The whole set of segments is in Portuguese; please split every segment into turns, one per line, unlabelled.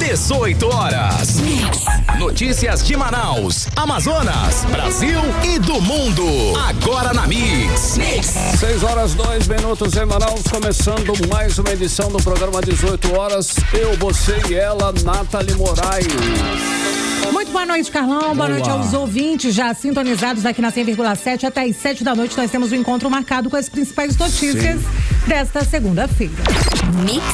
18 horas. Notícias de Manaus, Amazonas, Brasil e do mundo. Agora na Mix.
6 horas 2 minutos em Manaus, começando mais uma edição do programa 18 horas. Eu, você e ela, Nathalie Moraes.
Muito boa noite, Carlão. Boa noite aos ouvintes já sintonizados aqui na 100,7. Até às 7 da noite nós temos um encontro marcado com as principais notícias desta segunda-feira.
Mix.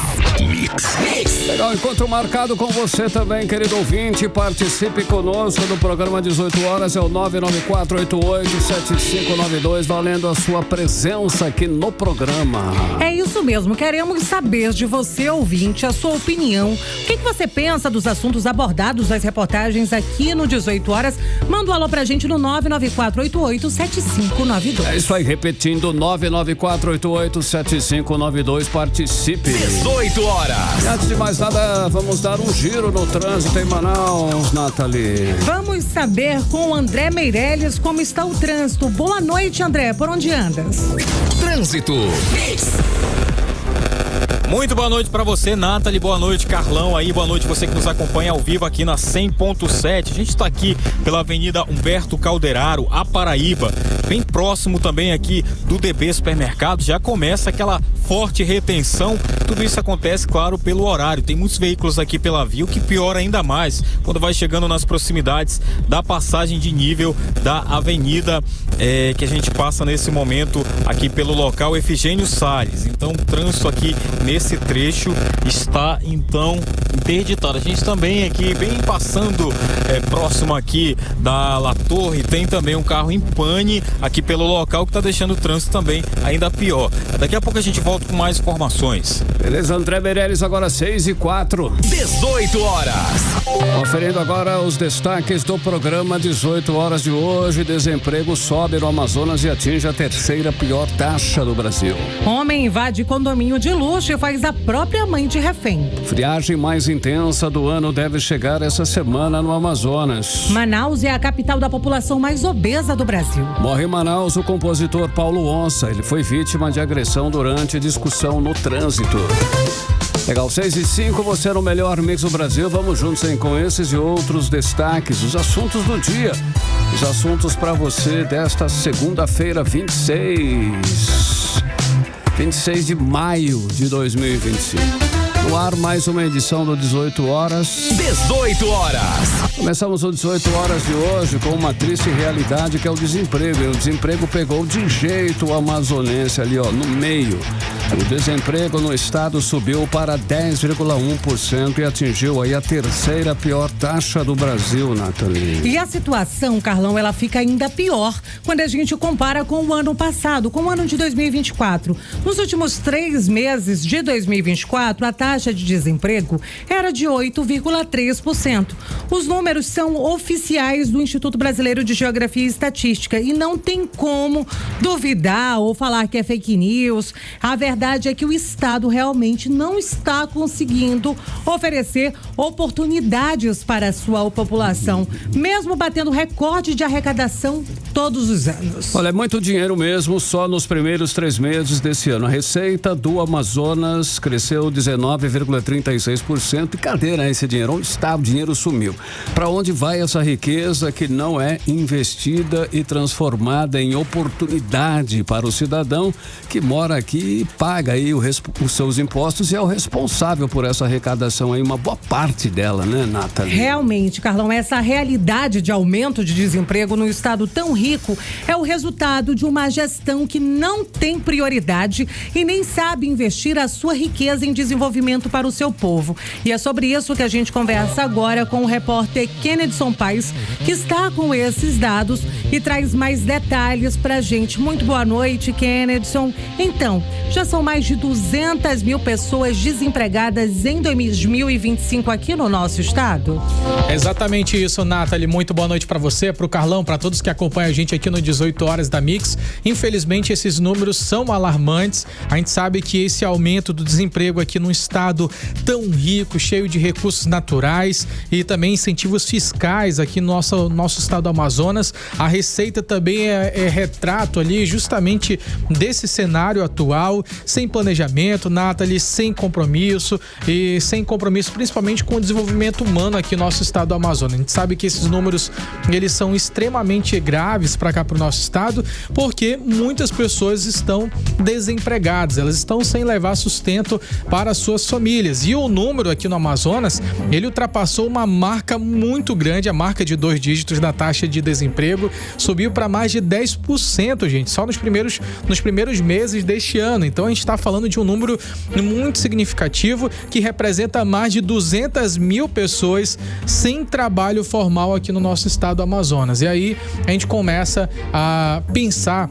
Legal, encontro marcado com você também, querido ouvinte. Participe conosco do programa 18 horas. É o 994887592, valendo a sua presença aqui no programa.
É isso mesmo. Queremos saber de você, ouvinte, a sua opinião. O que você pensa dos assuntos abordados nas reportagens aqui no 18 horas? Manda um alô pra gente no 994887592.
É isso aí, repetindo, 994887592. Participe.
18 horas.
E antes de mais nada, vamos dar um giro no trânsito em Manaus, Nathalie.
Vamos saber com o André Meirelles como está o trânsito. Boa noite, André. Por onde andas?
Trânsito.
Muito boa noite pra você, Nathalie. Boa noite, Carlão aí. Boa noite você que nos acompanha ao vivo aqui na 100.7. A gente está aqui pela Avenida Humberto Calderaro, a Paraíba, bem próximo também aqui do DB Supermercado. Já começa aquela forte retenção. Tudo isso acontece, claro, pelo horário. Tem muitos veículos aqui pela via, o que piora ainda mais quando vai chegando nas proximidades da passagem de nível da avenida que a gente passa nesse momento aqui pelo local Efigênio Salles. Então, o trânsito aqui nesse trecho está então interditado. A gente também aqui bem passando próximo aqui da La Torre, tem também um carro em pane aqui pelo local que está deixando o trânsito também ainda pior. Daqui a pouco a gente volta com mais informações.
Beleza, André Meirelles, agora 6:04.
18 horas.
Conferindo agora os destaques do programa 18 horas de hoje. Desemprego sobe no Amazonas e atinge a terceira pior taxa do Brasil.
Homem invade condomínio de luxo e faz a própria mãe de refém.
Friagem mais intensa do ano deve chegar essa semana no Amazonas.
Manaus é a capital da população mais obesa do Brasil.
Morre em Manaus o compositor Paulo Onça. Ele foi vítima de agressão durante discussão no trânsito. Legal, 6:05, você no melhor mix do Brasil. Vamos juntos com esses e outros destaques, os assuntos do dia. Os assuntos para você desta segunda-feira, 26 de maio de 2025. No ar, mais uma edição do 18 horas.
18 horas.
Começamos o 18 horas de hoje com uma triste realidade que é o desemprego. E o desemprego pegou de jeito o amazonense ali, no meio. O desemprego no estado subiu para 10,1% e atingiu aí a terceira pior taxa do Brasil, Nathalie.
E a situação, Carlão, ela fica ainda pior quando a gente compara com o ano passado, com o ano de 2024. Nos últimos 3 meses de 2024, a taxa de desemprego era de 8,3%. Os números são oficiais do Instituto Brasileiro de Geografia e Estatística e não tem como duvidar ou falar que é fake news. A verdade é que o Estado realmente não está conseguindo oferecer oportunidades para a sua população, mesmo batendo recorde de arrecadação todos os anos.
Olha, é muito dinheiro mesmo, só nos primeiros 3 meses desse ano. A receita do Amazonas cresceu 19,36%. E cadê, né, esse dinheiro? Onde está? O dinheiro sumiu. Para onde vai essa riqueza que não é investida e transformada em oportunidade para o cidadão que mora aqui e paga aí os seus impostos e é o responsável por essa arrecadação aí, uma boa parte dela, né, Nathalie?
Realmente, Carlão, essa realidade de aumento de desemprego no estado tão rico é o resultado de uma gestão que não tem prioridade e nem sabe investir a sua riqueza em desenvolvimento para o seu povo. E é sobre isso que a gente conversa agora com o repórter Kennedson Paes, que está com esses dados e traz mais detalhes pra gente. Muito boa noite, Kennedson. Então, já são mais de 200 mil pessoas desempregadas em 2025 aqui no nosso estado?
Exatamente isso, Nathalie. Muito boa noite para você, para o Carlão, para todos que acompanham a gente aqui no 18 horas da Mix. Infelizmente, esses números são alarmantes. A gente sabe que esse aumento do desemprego aqui num estado tão rico, cheio de recursos naturais e também incentivos fiscais aqui no nosso estado do Amazonas, a Receita também é retrato ali justamente desse cenário atual. sem planejamento, Nathalie, sem compromisso principalmente com o desenvolvimento humano aqui no nosso estado do Amazonas. A gente sabe que esses números, eles são extremamente graves para cá, para o nosso estado, porque muitas pessoas estão desempregadas, elas estão sem levar sustento para suas famílias. E o número aqui no Amazonas, ele ultrapassou uma marca muito grande, a marca de 2 dígitos da taxa de desemprego, subiu para mais de 10%, gente, só nos primeiros meses deste ano. Então a gente está falando de um número muito significativo que representa mais de 200 mil pessoas sem trabalho formal aqui no nosso estado do Amazonas. E aí a gente começa a pensar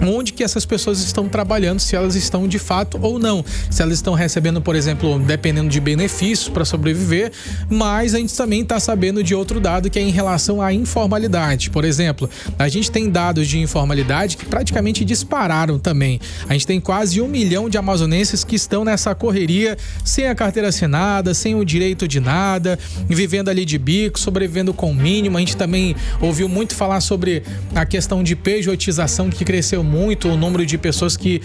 onde que essas pessoas estão trabalhando, se elas estão de fato ou não, se elas estão recebendo, por exemplo, dependendo de benefícios para sobreviver, mas a gente também está sabendo de outro dado que é em relação à informalidade. Por exemplo, a gente tem dados de informalidade que praticamente dispararam também. A gente tem quase 1 milhão de amazonenses que estão nessa correria, sem a carteira assinada, sem o direito de nada, vivendo ali de bico, sobrevivendo com o mínimo. A gente também ouviu muito falar sobre a questão de pejotização, que cresceu muito o número de pessoas que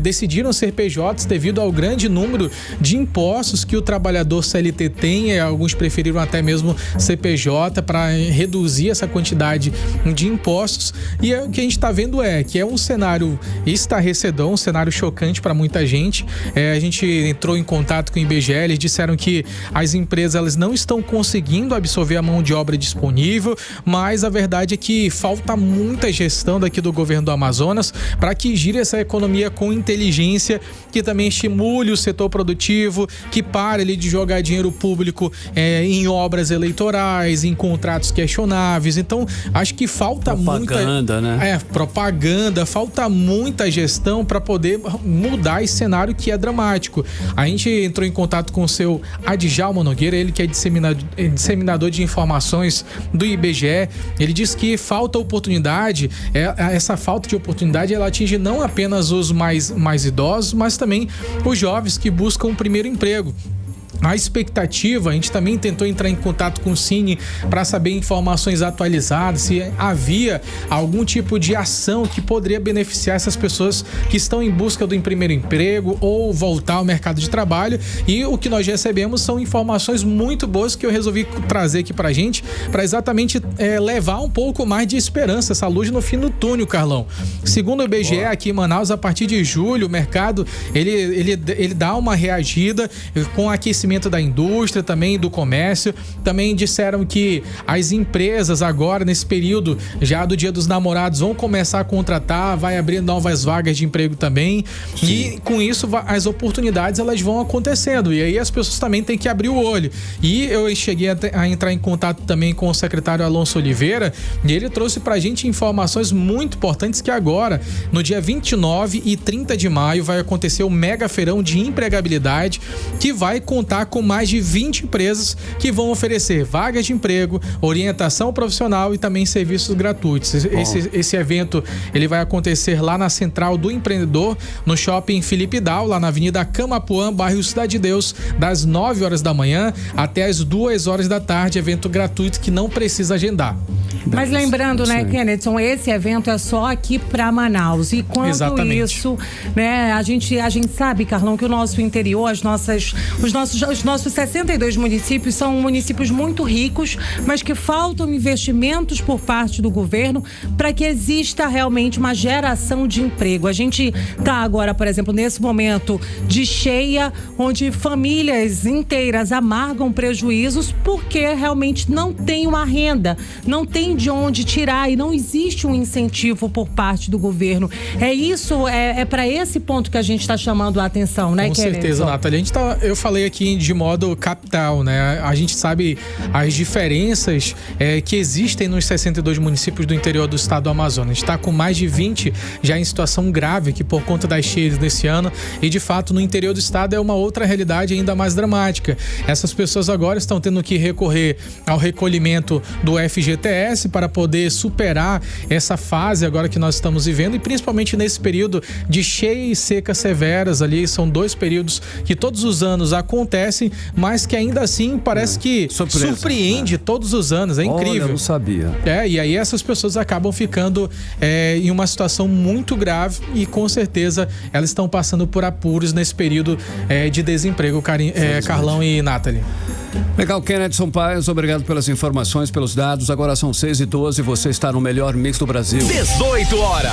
decidiram ser PJs devido ao grande número de impostos que o trabalhador CLT tem. Alguns preferiram até mesmo CPJ para reduzir essa quantidade de impostos. E o que a gente está vendo que é um cenário estarrecedor, um cenário chocante para muita gente. A gente entrou em contato com o IBGE, eles disseram que as empresas elas não estão conseguindo absorver a mão de obra disponível, mas a verdade é que falta muita gestão daqui do governo do Amazonas para que gire essa economia com inteligência, que também estimule o setor produtivo, que pare ali de jogar dinheiro público em obras eleitorais, em contratos questionáveis. Então, acho que falta
propaganda, né?
Propaganda, falta muita gestão para poder mudar esse cenário que é dramático. A gente entrou em contato com o seu Adjalma Nogueira, ele que é disseminador de informações do IBGE. Ele diz que falta oportunidade, essa falta de oportunidade ela atinge não apenas os mais idosos, mas também os jovens que buscam um primeiro emprego. A expectativa, a gente também tentou entrar em contato com o Cine para saber informações atualizadas, se havia algum tipo de ação que poderia beneficiar essas pessoas que estão em busca do primeiro emprego ou voltar ao mercado de trabalho. E o que nós recebemos são informações muito boas que eu resolvi trazer aqui pra gente, para exatamente levar um pouco mais de esperança, essa luz no fim do túnel, Carlão. Segundo o IBGE, aqui em Manaus, a partir de julho, o mercado ele dá uma reagida com aquecimento da indústria, também do comércio. Também disseram que as empresas agora, nesse período já do Dia dos Namorados, vão começar a contratar, vai abrir novas vagas de emprego também. Sim. E com isso as oportunidades elas vão acontecendo, e aí as pessoas também têm que abrir o olho. E eu cheguei a entrar em contato também com o secretário Alonso Oliveira, e ele trouxe pra gente informações muito importantes que agora, no dia 29 e 30 de maio, vai acontecer o mega feirão de empregabilidade, que vai contar com mais de 20 empresas que vão oferecer vagas de emprego, orientação profissional e também serviços gratuitos. Esse evento ele vai acontecer lá na Central do Empreendedor, no Shopping Felipe Dal, lá na Avenida Camapuã, bairro Cidade de Deus, das 9 horas da manhã até as 2 horas da tarde, evento gratuito que não precisa agendar.
Mas lembrando, né, Kennethson, esse evento é só aqui para Manaus. E quanto
Exatamente.
Isso, né, a gente sabe, Carlão, que o nosso interior, os nossos 62 municípios são municípios muito ricos, mas que faltam investimentos por parte do governo para que exista realmente uma geração de emprego. A gente está agora, por exemplo, nesse momento de cheia, onde famílias inteiras amargam prejuízos porque realmente não tem uma renda, não tem de onde tirar e não existe um incentivo por parte do governo. É isso, é para esse ponto que a gente está chamando a atenção, né,
Kenneth? Com certeza, Nathalie. Eu falei aqui de modo capital, né? A gente sabe as diferenças que existem nos 62 municípios do interior do estado do Amazonas. A gente está com mais de 20 já em situação grave aqui por conta das cheias desse ano, e de fato no interior do estado é uma outra realidade ainda mais dramática. Essas pessoas agora estão tendo que recorrer ao recolhimento do FGTS, acontece para poder superar essa fase agora que nós estamos vivendo, e principalmente nesse período de cheia e seca severas ali. São 2 períodos que todos os anos acontecem, mas que ainda assim parece que surpreende todos os anos. É incrível. Olha, eu
não sabia.
E aí essas pessoas acabam ficando em uma situação muito grave, e com certeza elas estão passando por apuros nesse período de desemprego, Carlão e Nathalie.
Legal, Kennedy Sampaio, obrigado pelas informações, pelos dados. Agora são 6h12 e você está no melhor mix do Brasil.
18 horas.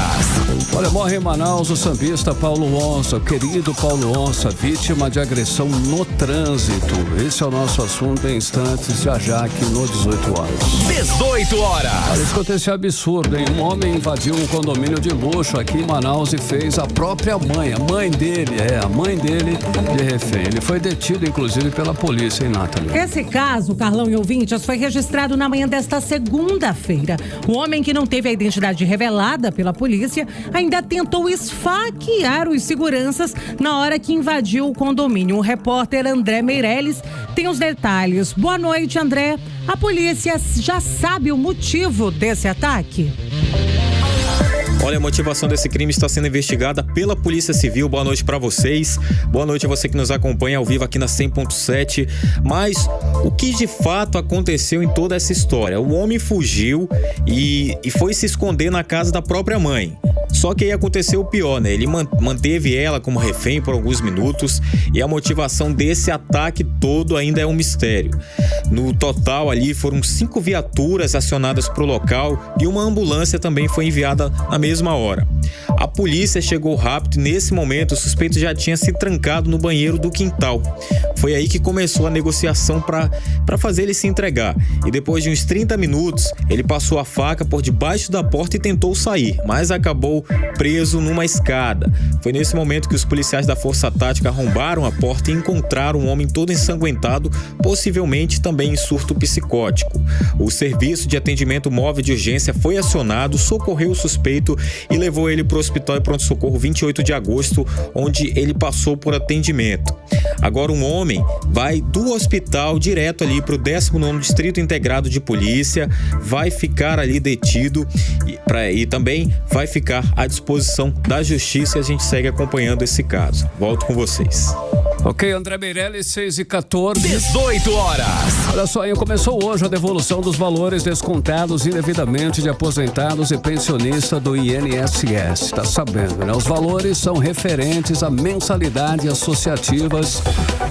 Olha, morre em Manaus o sambista Paulo Onça, querido Paulo Onça, vítima de agressão no trânsito. Esse é o nosso assunto em instantes, já aqui no 18 horas.
18 horas.
Olha, escuta esse absurdo, hein? Um homem invadiu um condomínio de luxo aqui em Manaus e fez a própria mãe, a mãe dele de refém. Ele foi detido, inclusive, pela polícia, hein, Nathalie?
Esse caso, Carlão e ouvintes, foi registrado na manhã desta segunda-feira. O homem, que não teve a identidade revelada pela polícia, ainda tentou esfaquear os seguranças na hora que invadiu o condomínio. O repórter André Meirelles tem os detalhes. Boa noite, André. A polícia já sabe o motivo desse ataque?
Olha, a motivação desse crime está sendo investigada pela Polícia Civil. Boa noite para vocês. Boa noite a você que nos acompanha ao vivo aqui na 100.7. Mas o que de fato aconteceu em toda essa história? O homem fugiu e foi se esconder na casa da própria mãe. Só que aí aconteceu o pior, né? Ele manteve ela como refém por alguns minutos, e a motivação desse ataque todo ainda é um mistério. No total ali foram 5 viaturas acionadas para o local e uma ambulância também foi enviada na mesma hora. A polícia chegou rápido e nesse momento o suspeito já tinha se trancado no banheiro do quintal. Foi aí que começou a negociação para fazer ele se entregar. E depois de uns 30 minutos, ele passou a faca por debaixo da porta e tentou sair, mas acabou preso numa escada. Foi nesse momento que os policiais da Força Tática arrombaram a porta e encontraram um homem todo ensanguentado, possivelmente também em surto psicótico. O serviço de atendimento móvel de urgência foi acionado, socorreu o suspeito e levou ele para o Hospital e Pronto-Socorro 28 de agosto, onde ele passou por atendimento. Agora um homem vai do hospital direto ali para o 19º Distrito Integrado de Polícia, vai ficar ali detido e também vai ficar à disposição da Justiça, e a gente segue acompanhando esse caso. Volto com vocês.
Ok, André Meirelles, 6h14.
18 horas.
Olha só, começou hoje a devolução dos valores descontados indevidamente de aposentados e pensionistas do INSS. Tá sabendo, né? Os valores são referentes a mensalidades associativas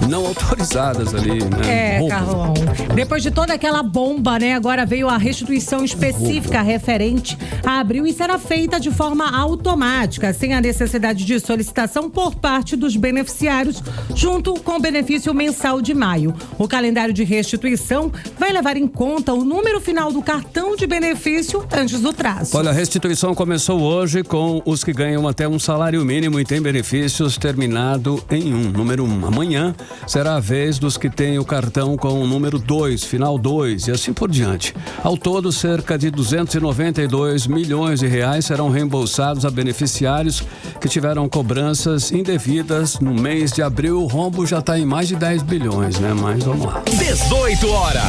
não autorizadas ali, né?
Carlão. Depois de toda aquela bomba, né? Agora veio a restituição específica referente a abril e será feita de forma automática, sem a necessidade de solicitação por parte dos beneficiários, junto com o benefício mensal de maio. O calendário de restituição vai levar em conta o número final do cartão de benefício antes do prazo.
Olha, a restituição começou hoje com os que ganham até um salário mínimo e têm benefícios terminado em número 1. Amanhã será a vez dos que têm o cartão com o número 2, final 2 e assim por diante. Ao todo, cerca de 292 milhões de reais serão reembolsados a beneficiários que tiveram cobranças indevidas no mês de abril. O rombo já está em mais de 10 bilhões, né? Mas vamos lá.
18 horas.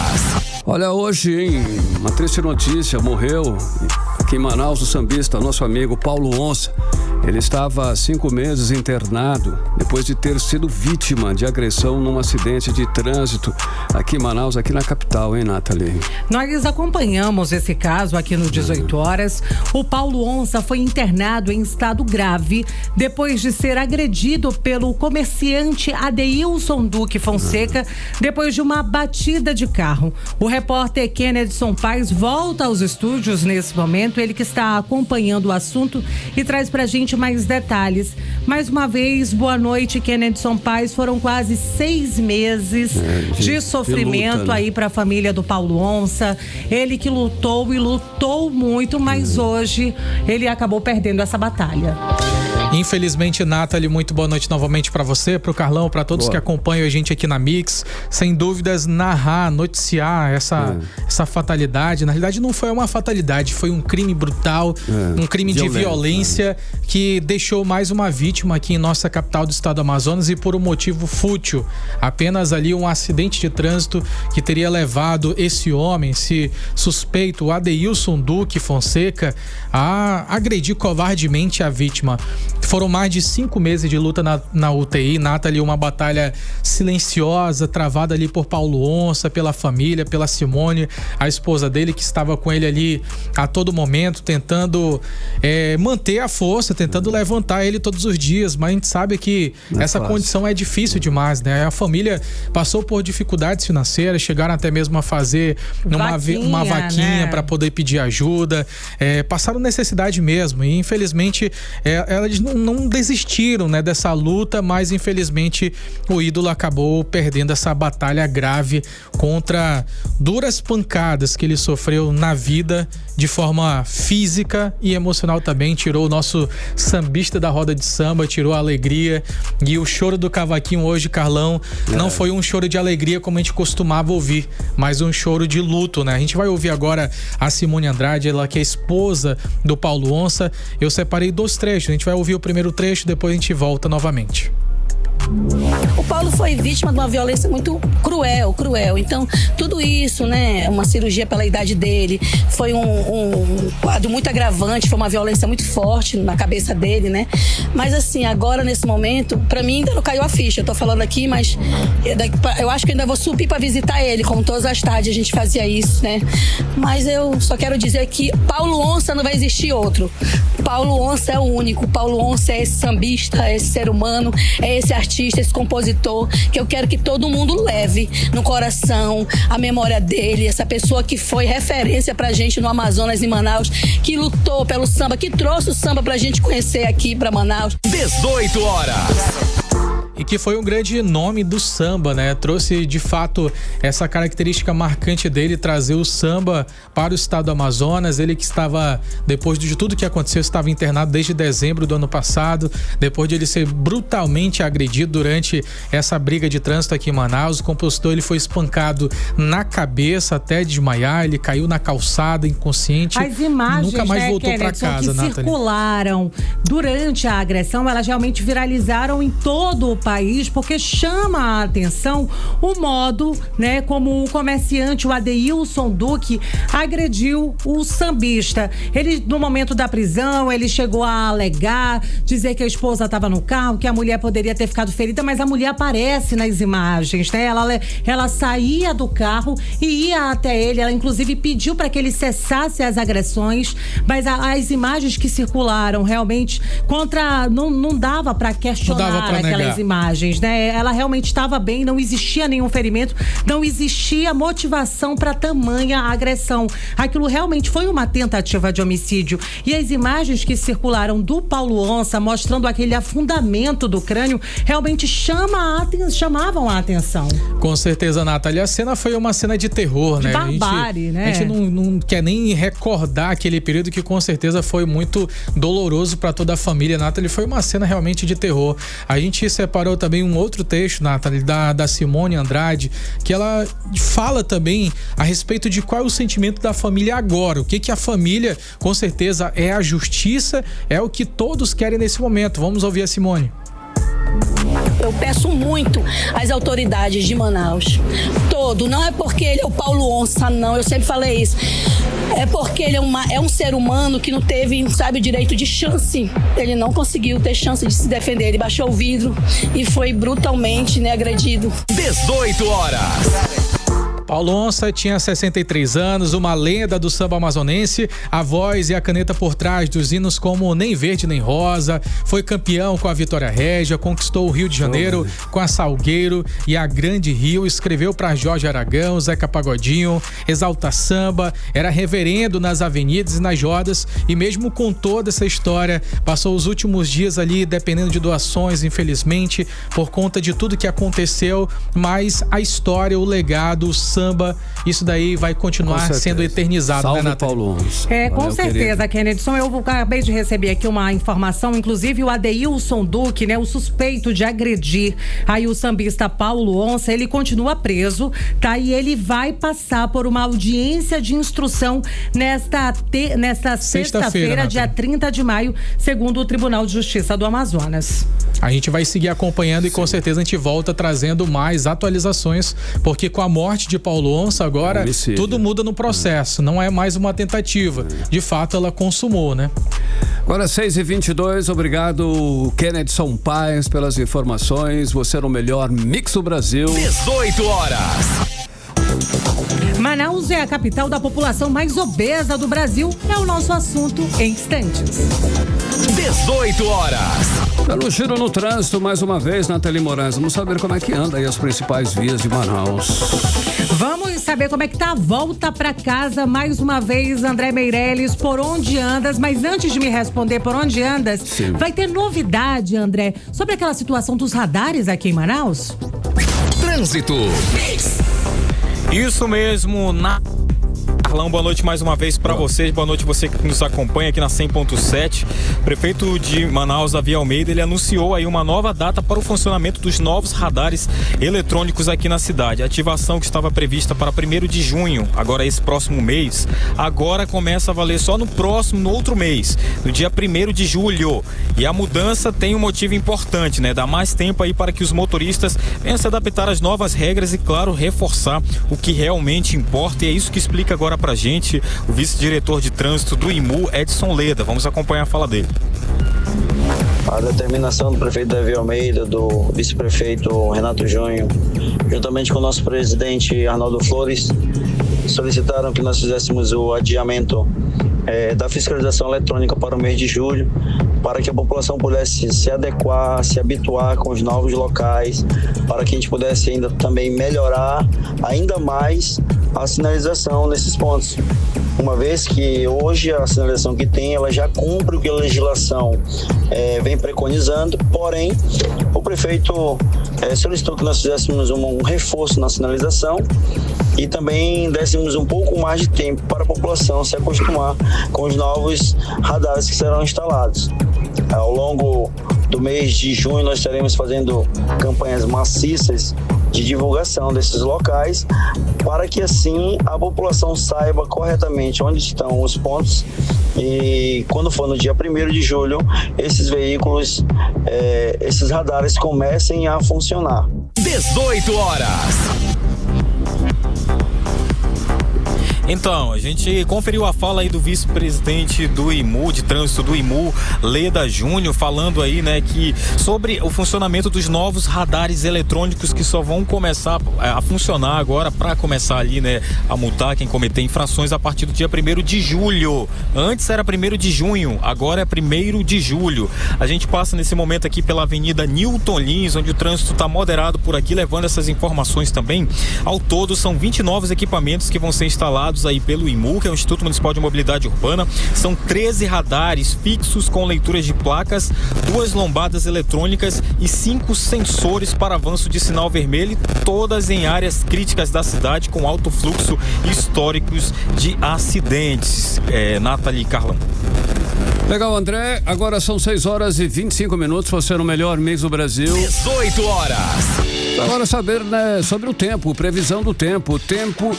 Olha, hoje, hein, uma triste notícia, morreu aqui em Manaus o sambista, nosso amigo Paulo Onça. Ele estava há 5 meses internado depois de ter sido vítima de agressão num acidente de trânsito aqui em Manaus, aqui na capital, hein, Nathalie?
Nós acompanhamos esse caso aqui no 18 horas. O Paulo Onça foi internado em estado grave depois de ser agredido pelo comerciante Adeilson Duque Fonseca depois de uma batida de carro. O repórter Kennedy Sampaio volta aos estúdios nesse momento, ele que está acompanhando o assunto e traz pra gente mais detalhes. Mais uma vez, boa noite, Kennedy Sampaio. Foram quase 6 meses de sofrimento luta, né? Aí para a família do Paulo Onça. Ele que lutou e lutou muito, mas hoje ele acabou perdendo essa batalha.
Infelizmente, Nathalie, muito boa noite novamente para você, para o Carlão, para todos que acompanham a gente aqui na Mix. Sem dúvidas, narrar, noticiar essa fatalidade. Na realidade, não foi uma fatalidade, foi um crime brutal, um crime de violência que deixou mais uma vítima aqui em nossa capital do estado do Amazonas, e por um motivo fútil. Apenas ali um acidente de trânsito que teria levado esse homem, esse suspeito, o Adeilson Duque Fonseca, a agredir covardemente a vítima. Foram mais de 5 meses de luta na UTI, Nathalie, uma batalha silenciosa, travada ali por Paulo Onça, pela família, pela Simone, a esposa dele, que estava com ele ali a todo momento, tentando manter a força, tentando levantar ele todos os dias, mas a gente sabe que essa condição é difícil demais, né? A família passou por dificuldades financeiras, chegaram até mesmo a fazer uma vaquinha, né, para poder pedir ajuda, passaram necessidade mesmo, e infelizmente elas não desistiram, né, dessa luta, mas infelizmente o ídolo acabou perdendo essa batalha grave contra duras pancadas que ele sofreu na vida, de forma física e emocional também. Tirou o nosso sambista da roda de samba, tirou a alegria, e o choro do cavaquinho hoje, Carlão, não foi um choro de alegria como a gente costumava ouvir, mas um choro de luto, né? A gente vai ouvir agora a Simone Andrade, ela que é esposa do Paulo Onça. Eu separei 2 trechos, a gente vai ouvir o primeiro trecho, depois a gente volta novamente.
O Paulo foi vítima de uma violência muito cruel. Então, tudo isso, né, uma cirurgia pela idade dele, foi um quadro muito agravante, foi uma violência muito forte na cabeça dele, né? Mas assim, agora, nesse momento, pra mim ainda não caiu a ficha. Eu tô falando aqui, mas eu acho que ainda vou subir pra visitar ele, como todas as tardes a gente fazia isso, né? Mas eu só quero dizer que Paulo Onça não vai existir outro. Paulo Onça é o único. Paulo Onça é esse sambista, é esse ser humano, é esse artista, esse compositor, que eu quero que todo mundo leve no coração a memória dele, essa pessoa que foi referência pra gente no Amazonas, em Manaus, que lutou pelo samba, que trouxe o samba pra gente conhecer aqui pra Manaus.
18 horas.
E que foi um grande nome do samba, né? Trouxe de fato essa característica marcante dele, trazer o samba para o estado do Amazonas. Ele que estava, depois de tudo que aconteceu, estava internado desde dezembro do ano passado, depois de ele ser brutalmente agredido durante essa briga de trânsito aqui em Manaus. O compositor, ele foi espancado na cabeça até desmaiar, ele caiu na calçada inconsciente.
As imagens,
nunca mais voltou para casa,
que
Nathalie,
circularam durante a agressão, elas realmente viralizaram em todo o país, porque chama a atenção o modo, né, como o comerciante, o Adeilson Duque, agrediu o sambista. Ele, no momento da prisão, ele chegou a alegar, dizer que a esposa estava no carro, que a mulher poderia ter ficado ferida, mas a mulher aparece nas imagens, né? Ela saía do carro e ia até ele, ela inclusive pediu para que ele cessasse as agressões, mas as imagens que circularam realmente não dava para questionar aquelas imagens, né? Ela realmente estava bem, não existia nenhum ferimento, não existia motivação para tamanha agressão. Aquilo realmente foi uma tentativa de homicídio. E as imagens que circularam do Paulo Onça, mostrando aquele afundamento do crânio, realmente chamavam a atenção.
Com certeza, Nathalie. A cena foi uma cena de terror, né?
Barbárie, né?
A gente não quer nem recordar aquele período que com certeza foi muito doloroso para toda a família, Nathalie. Foi uma cena realmente de terror. A gente separou também um outro texto, Nathalie, da Simone Andrade, que ela fala também a respeito de qual é o sentimento da família agora. O que a família, com certeza, é a justiça, é o que todos querem nesse momento. Vamos ouvir a Simone.
Eu peço muito às autoridades de Manaus, não é porque ele é o Paulo Onça, não, eu sempre falei isso, é porque ele é um ser humano que não teve, sabe, o direito de chance, ele não conseguiu ter chance de se defender, ele baixou o vidro e foi brutalmente, né, agredido.
18 horas.
Paulo Onça tinha 63 anos, uma lenda do samba amazonense, a voz e a caneta por trás dos hinos como Nem Verde Nem Rosa, foi campeão com a Vitória Régia, conquistou o Rio de Janeiro com a Salgueiro e a Grande Rio, escreveu para Jorge Aragão, Zeca Pagodinho, Exalta Samba, era reverendo nas avenidas e nas rodas, e mesmo com toda essa história, passou os últimos dias ali dependendo de doações, infelizmente, por conta de tudo que aconteceu, mas a história, o legado, o samba samba, isso daí vai continuar sendo eternizado,
Salve,
né, Nathalie?
Paulo Onça.
Com certeza, Kennedson. Eu acabei de receber aqui uma informação, inclusive o Adeilson Duque, né, o suspeito de agredir aí o sambista Paulo Onça, ele continua preso, tá? E ele vai passar por uma audiência de instrução nesta sexta-feira, dia 30 de maio, segundo o Tribunal de Justiça do Amazonas.
A gente vai seguir acompanhando e com certeza a gente volta trazendo mais atualizações, porque com a morte de Paulo Onça agora
homicídio.
Tudo muda no processo, não é mais uma tentativa. De fato, ela consumou, né?
Agora 6h22, obrigado Kennedson Paes pelas informações. Você era o melhor Mix do Brasil.
18 horas.
Manaus é a capital da população mais obesa do Brasil. É o nosso assunto em instantes.
18 horas.
Pelo giro no trânsito, mais uma vez, Nathalie Moraes. Vamos saber como é que anda aí as principais vias de Manaus.
Vamos saber como é que tá a volta pra casa mais uma vez, André Meirelles, por onde andas? Mas antes de me responder por onde andas,
Sim.
Vai ter novidade, André, sobre aquela situação dos radares aqui em Manaus?
Trânsito.
Isso mesmo, Carlão, boa noite mais uma vez para vocês, boa noite você que nos acompanha aqui na 100.7. Prefeito de Manaus, Davi Almeida, ele anunciou aí uma nova data para o funcionamento dos novos radares eletrônicos aqui na cidade. A ativação que estava prevista para 1º de junho, agora esse próximo mês, agora começa a valer só no outro mês, no dia 1º de julho. E a mudança tem um motivo importante, né? Dá mais tempo aí para que os motoristas venham se adaptar às novas regras e, claro, reforçar o que realmente importa. E é isso que explica agora pra gente o vice-diretor de trânsito do IMU, Edson Leda. Vamos acompanhar a fala dele.
A determinação do prefeito Davi Almeida, do vice-prefeito Renato Júnior, juntamente com o nosso presidente Arnaldo Flores, solicitaram que nós fizéssemos o adiamento da fiscalização eletrônica para o mês de julho, para que a população pudesse se adequar, se habituar com os novos locais, para que a gente pudesse ainda também melhorar ainda mais a sinalização nesses pontos. Uma vez que hoje a sinalização que tem, ela já cumpre o que a legislação vem preconizando, porém o prefeito solicitou que nós fizéssemos um reforço na sinalização e também dessemos um pouco mais de tempo para a população se acostumar com os novos radares que serão instalados. Ao longo do mês de junho nós estaremos fazendo campanhas maciças de divulgação desses locais, para que assim a população saiba corretamente onde estão os pontos e quando for no dia 1º de julho, esses veículos, esses radares comecem a funcionar.
18 horas.
Então, a gente conferiu a fala aí do vice-presidente do IMU, de trânsito do IMU, Leda Júnior, falando aí, né, que sobre o funcionamento dos novos radares eletrônicos que só vão começar a funcionar agora para começar ali, né, a multar quem cometer infrações a partir do dia 1º de julho. Antes era 1º de junho, agora é 1º de julho. A gente passa nesse momento aqui pela Avenida Newton Lins, onde o trânsito está moderado por aqui, levando essas informações também. Ao todo, são 20 novos equipamentos que vão ser instalados aí pelo IMU, que é o Instituto Municipal de Mobilidade Urbana. São 13 radares fixos com leituras de placas, 2 lombadas eletrônicas e 5 sensores para avanço de sinal vermelho, todas em áreas críticas da cidade com alto fluxo e históricos de acidentes. Nathalie, Carlão.
Legal, André. Agora são 6h25. Você no melhor Mix do Brasil.
18 horas.
Agora saber, né, sobre o tempo, previsão do tempo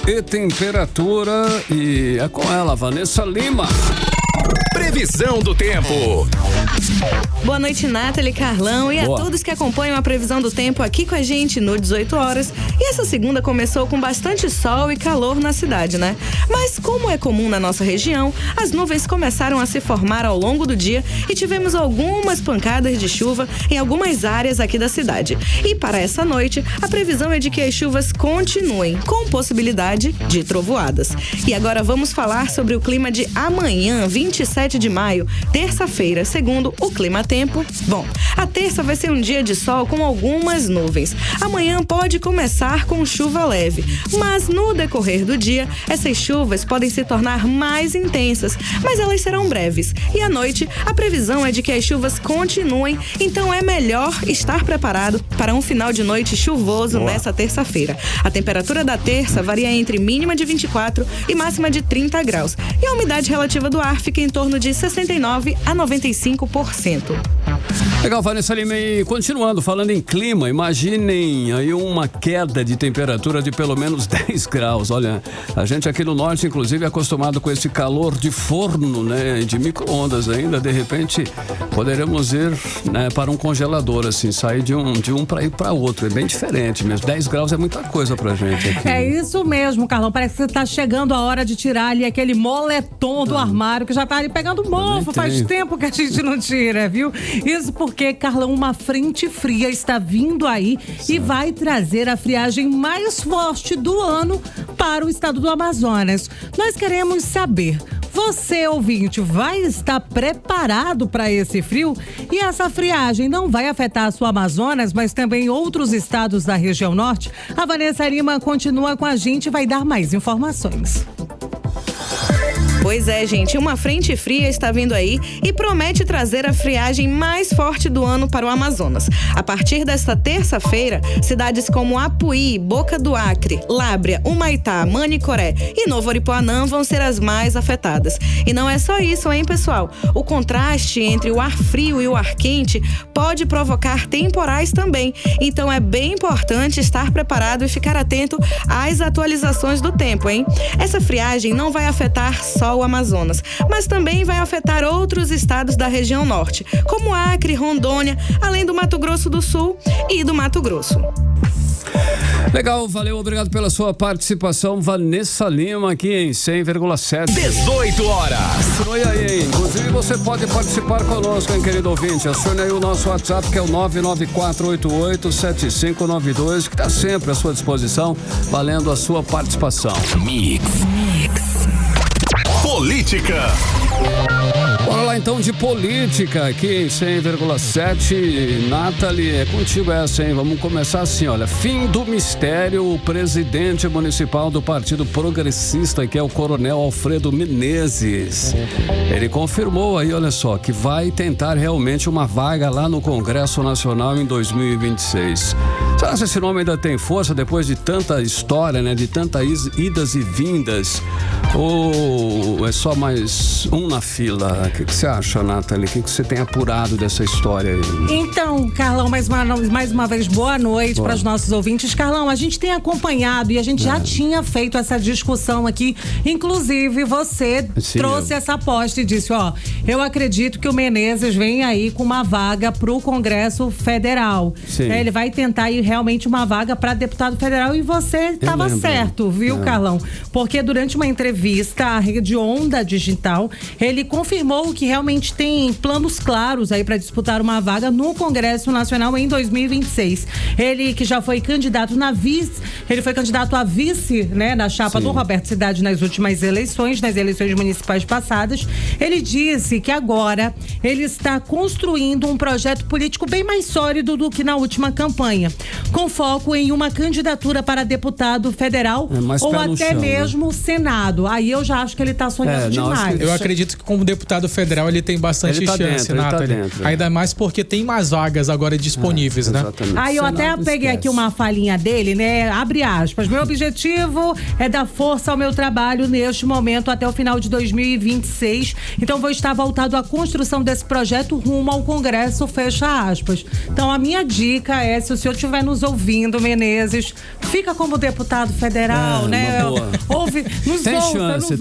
e temperatura. E é com ela, Vanessa Lima.
Previsão do tempo.
Boa noite, Nathalie, Carlão e
Boa.
a todos que acompanham a previsão do tempo aqui com a gente no 18 horas. E essa segunda começou com bastante sol e calor na cidade, né? Mas como é comum na nossa região, as nuvens começaram a se formar ao longo do dia e tivemos algumas pancadas de chuva em algumas áreas aqui da cidade. E para essa noite, a previsão é de que as chuvas continuem, com possibilidade de trovoadas. E agora vamos falar sobre o clima de amanhã, 20 27 de maio, terça-feira, segundo o Clima Tempo. Bom, a terça vai ser um dia de sol com algumas nuvens. Amanhã pode começar com chuva leve, mas no decorrer do dia, essas chuvas podem se tornar mais intensas, mas elas serão breves. E à noite, a previsão é de que as chuvas continuem, então é melhor estar preparado para um final de noite chuvoso nessa terça-feira. A temperatura da terça varia entre mínima de 24 e máxima de 30 graus. E a umidade relativa do ar fica em torno de 69 a 95%.
Legal, Vanessa Lima, e continuando, falando em clima, imaginem aí uma queda de temperatura de pelo menos 10 graus. Olha, a gente aqui no norte, inclusive, é acostumado com esse calor de forno, né, de micro-ondas ainda. De repente, poderemos ir, né, para um congelador, assim, sair de um para ir para outro. É bem diferente mesmo. 10 graus é muita coisa pra gente aqui.
É isso mesmo, Carlão. Parece que tá chegando a hora de tirar ali aquele moletom do armário que já tá ali pegando mofo. Faz tempo que a gente não tira, viu? Isso porque, Carlão, uma frente fria está vindo aí e vai trazer a friagem mais forte do ano para o estado do Amazonas. Nós queremos saber, você, ouvinte, vai estar preparado para esse frio? E essa friagem não vai afetar a sua Amazonas, mas também outros estados da região norte? A Vanessa Lima continua com a gente e vai dar mais informações.
Pois é, gente, uma frente fria está vindo aí e promete trazer a friagem mais forte do ano para o Amazonas. A partir desta terça-feira, cidades como Apuí, Boca do Acre, Lábrea, Humaitá, Manicoré e Novo Aripuanã vão ser as mais afetadas. E não é só isso, hein, pessoal? O contraste entre o ar frio e o ar quente pode provocar temporais também. Então é bem importante estar preparado e ficar atento às atualizações do tempo, hein? Essa friagem não vai afetar só o Amazonas, mas também vai afetar outros estados da região norte, como Acre, Rondônia, além do Mato Grosso do Sul e do Mato Grosso.
Legal, valeu, obrigado pela sua participação, Vanessa Lima, aqui em 100,7.
18 horas.
Continue aí, hein? Inclusive você pode participar conosco, hein, querido ouvinte. Acione aí o nosso WhatsApp, que é o 994887592, que está sempre à sua disposição, valendo a sua participação.
Mix. Política.
Bora lá então de política aqui em 100,7. Nathalie, é contigo essa, hein? Vamos começar assim, olha. Fim do mistério, o presidente municipal do Partido Progressista, que é o Coronel Alfredo Menezes. Ele confirmou aí, olha só, que vai tentar realmente uma vaga lá no Congresso Nacional em 2026. Será que esse nome ainda tem força depois de tanta história, né? De tantas idas e vindas? Ou é só mais um na fila? O que você acha, Nathalie? O que você tem apurado dessa história aí?
Então, Carlão, mais uma vez, boa noite para os nossos ouvintes. Carlão, a gente tem acompanhado e a gente já tinha feito essa discussão aqui. Inclusive, você trouxe essa aposta e disse, eu acredito que o Menezes vem aí com uma vaga pro Congresso Federal. Ele vai tentar ir realmente uma vaga para deputado federal e você estava certo, viu, Carlão? Porque durante uma entrevista à Rede Onda Digital, ele confirmou que realmente tem planos claros aí para disputar uma vaga no Congresso Nacional em 2026. Ele que já foi candidato ele foi candidato a vice, né, na chapa do Roberto Cidade nas últimas eleições, nas eleições municipais passadas. Ele disse que agora ele está construindo um projeto político bem mais sólido do que na última campanha, com foco em uma candidatura para deputado federal ou até mesmo Senado. Aí eu já acho que ele tá sonhando demais.
Eu acredito que como deputado federal ele tem bastante chance, Nathalie. Ainda mais porque tem mais vagas agora disponíveis, né?
Aí eu até peguei aqui uma falinha dele, né? Abre aspas. Meu objetivo é dar força ao meu trabalho neste momento até o final de 2026. Então vou estar voltado à construção desse projeto rumo ao Congresso, fecha aspas. Então a minha dica é, se o senhor estiver nos ouvindo, Menezes, fica como deputado federal, né? Nos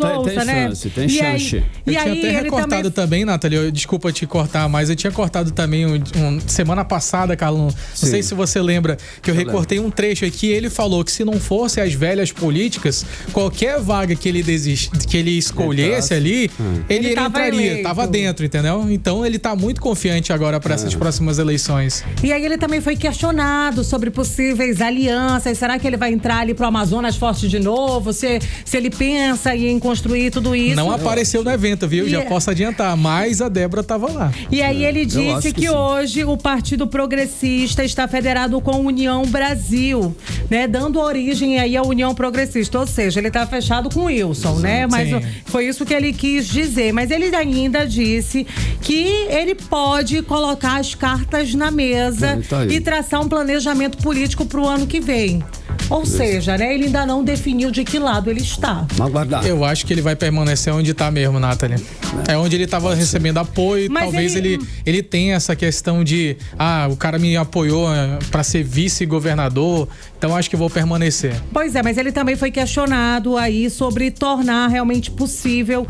ouça, né?
Tem chance.
Eu tinha até recortado também, Nathalie, desculpa te cortar, mas eu tinha cortado também semana passada, Carlão, não sei se você lembra, que eu recortei um trecho aqui, ele falou que se não fosse as velhas políticas, qualquer vaga que ele escolhesse ali, ele entraria, tava dentro, entendeu? Então ele tá muito confiante agora para essas próximas eleições.
E aí ele também foi questionado sobre possíveis alianças. Será que ele vai entrar ali pro Amazonas Forte de novo? Se ele pensa em construir tudo isso.
Não apareceu no evento, viu? Já posso adiantar, mas a Débora estava lá.
E aí ele disse que hoje o Partido Progressista está federado com a União Brasil, né? Dando origem aí à União Progressista. Ou seja, ele está fechado com o Wilson, né? Mas foi isso que ele quis dizer. Mas ele ainda disse que ele pode colocar as cartas na mesa e traçar um planejamento político para o ano que vem. Ou seja, né? Ele ainda não definiu de que lado ele está.
Eu acho que ele vai permanecer onde está mesmo, Nathalie. É onde ele estava recebendo apoio. Mas talvez ele tenha essa questão de o cara me apoiou para ser vice-governador, então acho que vou permanecer.
Pois é, mas ele também foi questionado aí sobre tornar realmente possível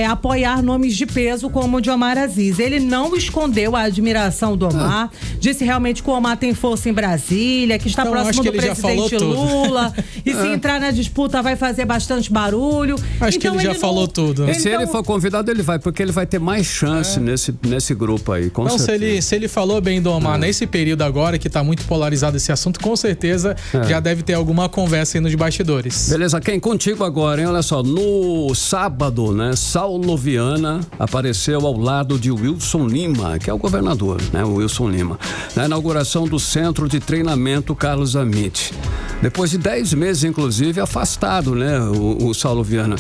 apoiar nomes de peso como o de Omar Aziz. Ele não escondeu a admiração do Omar, disse realmente que o Omar tem força em Brasília, que está próximo do presidente Lula, e se entrar na disputa vai fazer bastante barulho.
Acho que ele já falou tudo.
Se ele for convidado, ele vai, porque ele vai ter mais chance nesse grupo aí, com certeza.
Se ele falou bem do Omar nesse período agora, que tá muito polarizado esse assunto, com certeza já deve ter alguma conversa aí nos bastidores.
Beleza, Ken, contigo agora, hein? Olha só, no sábado, né, Saulo Viana apareceu ao lado de Wilson Lima, que é o governador, né, o Wilson Lima, na inauguração do Centro de Treinamento Carlos Amit. Depois de 10 meses, inclusive, afastado, né, o Saulo Viana.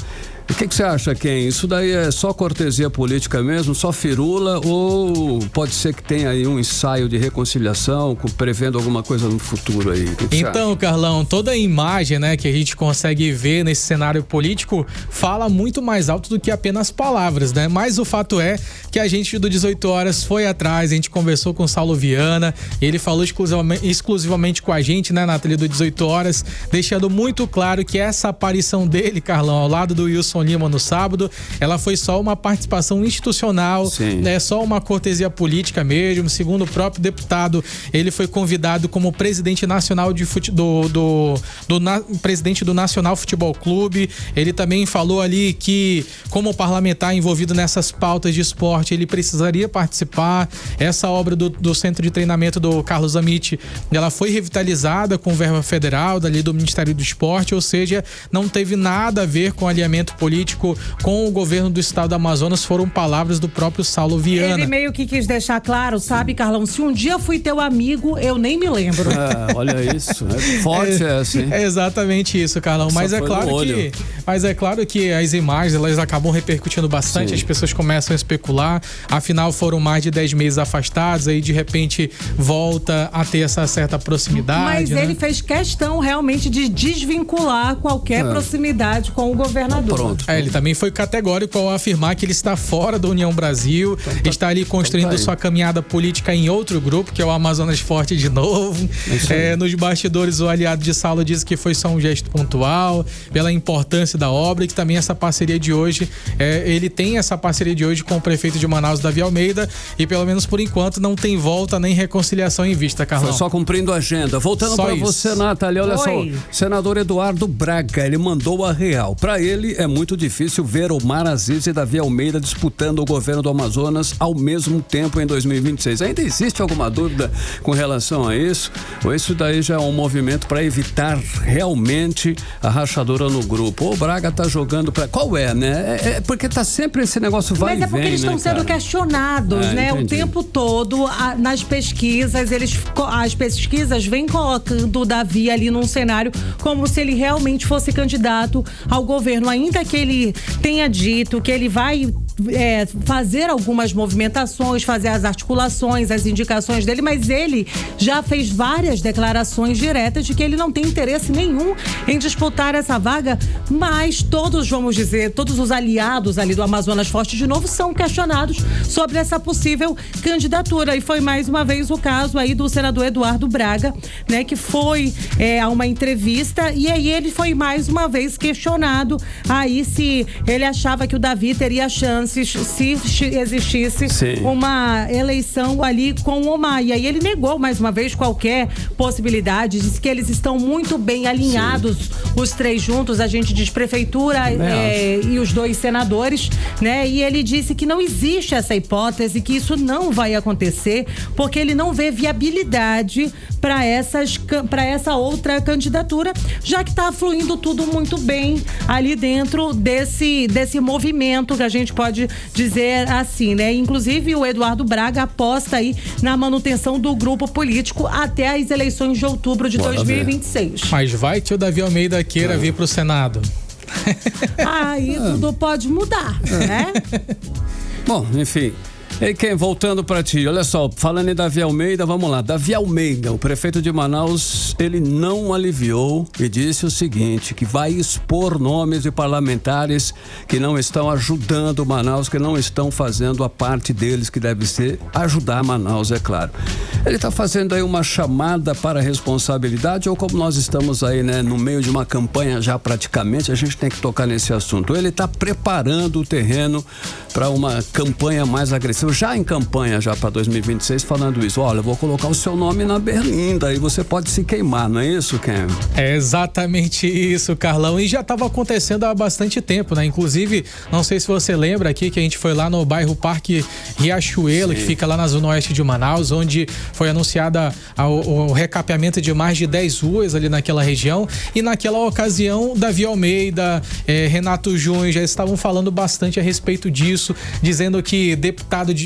O que você acha, Ken? Isso daí é só cortesia política mesmo, só firula, ou pode ser que tenha aí um ensaio de reconciliação, prevendo alguma coisa no futuro aí?
Então, Carlão, toda a imagem, né, que a gente consegue ver nesse cenário político fala muito mais alto do que apenas palavras, né? Mas o fato é que a gente do 18 horas foi atrás, a gente conversou com o Saulo Viana, ele falou exclusivamente com a gente, né, Nathalie, do 18 horas, deixando muito claro que essa aparição dele, Carlão, ao lado do Wilson Lima no sábado, ela foi só uma participação institucional, né, só uma cortesia política mesmo. Segundo o próprio deputado, ele foi convidado como presidente nacional presidente do Nacional Futebol Clube. Ele também falou ali que, como parlamentar envolvido nessas pautas de esporte, ele precisaria participar. Essa obra do centro de treinamento do Carlos Amit, ela foi revitalizada com verba federal dali do Ministério do Esporte, ou seja, não teve nada a ver com alinhamento político com o governo do estado do Amazonas, foram palavras do próprio Saulo Viana.
Ele meio que quis deixar claro, sabe, Carlão, se um dia fui teu amigo, eu nem me lembro.
Olha isso, é forte essa, hein?
É exatamente isso, Carlão, mas é claro que as imagens, elas acabam repercutindo bastante, as pessoas começam a especular, afinal foram mais de 10 meses afastados, aí de repente volta a ter essa certa proximidade.
Mas ele fez questão realmente de desvincular qualquer proximidade com o governador.
Pronto.
Ele também foi categórico ao afirmar que ele está fora da União Brasil, está ali construindo sua caminhada política em outro grupo, que é o Amazonas Forte de novo. Nos bastidores, o aliado de Saulo diz que foi só um gesto pontual, pela importância da obra, e que também essa parceria de hoje, ele tem essa parceria de hoje com o prefeito de Manaus, Davi Almeida, e pelo menos por enquanto não tem volta nem reconciliação em vista, Carlão.
Foi só cumprindo a agenda. Voltando para você, Nathalie, olha só, senador Eduardo Braga, ele mandou a real. Para ele é muito difícil ver Omar Aziz e Davi Almeida disputando o governo do Amazonas ao mesmo tempo em 2026. Ainda existe alguma dúvida com relação a isso? Ou isso daí já é um movimento para evitar realmente a rachadura no grupo? O Braga tá jogando para... Qual é, né? É porque tá sempre esse negócio vai e vem,
mas é porque eles estão sendo questionados, né? Entendi. O tempo todo nas pesquisas, as pesquisas vêm colocando o Davi ali num cenário como se ele realmente fosse candidato ao governo, ainda que ele tenha dito que ele vai fazer algumas movimentações, fazer as articulações, as indicações dele, mas ele já fez várias declarações diretas de que ele não tem interesse nenhum em disputar essa vaga, mas todos os aliados ali do Amazonas Forte de novo são questionados sobre essa possível candidatura, e foi mais uma vez o caso aí do senador Eduardo Braga, né, que foi a uma entrevista, e aí ele foi mais uma vez questionado aí se ele achava que o Davi teria chances se existisse uma eleição ali com o Omar. E aí ele negou mais uma vez qualquer possibilidade, disse que eles estão muito bem alinhados, os três juntos, a gente diz prefeitura e os dois senadores, né? E ele disse que não existe essa hipótese, que isso não vai acontecer, porque ele não vê viabilidade para essa outra candidatura, já que está fluindo tudo muito bem ali dentro desse movimento, que a gente pode dizer assim, né? Inclusive o Eduardo Braga aposta aí na manutenção do grupo político até as eleições de outubro de 2026.
Mas vai que o Davi Almeida queira vir pro Senado.
Aí tudo pode mudar, né?
Bom, enfim. E quem, voltando para ti, olha só, falando em Davi Almeida, vamos lá. Davi Almeida, o prefeito de Manaus, ele não aliviou e disse o seguinte, que vai expor nomes de parlamentares que não estão ajudando Manaus, que não estão fazendo a parte deles, que deve ser ajudar Manaus, é claro. Ele está fazendo aí uma chamada para a responsabilidade, ou como nós estamos aí, né, no meio de uma campanha já praticamente, a gente tem que tocar nesse assunto. Ele está preparando o terreno para uma campanha mais agressiva, já em campanha já para 2026, falando isso. Olha, eu vou colocar o seu nome na berlinda e você pode se queimar, não é isso, Ken?
É exatamente isso, Carlão, e já estava acontecendo há bastante tempo, né? Inclusive, não sei se você lembra aqui que a gente foi lá no bairro Parque Riachuelo, que fica lá na zona oeste de Manaus, onde foi anunciada o recapeamento de mais de 10 ruas ali naquela região, e naquela ocasião Davi Almeida, Renato Júnior já estavam falando bastante a respeito disso, dizendo que deputados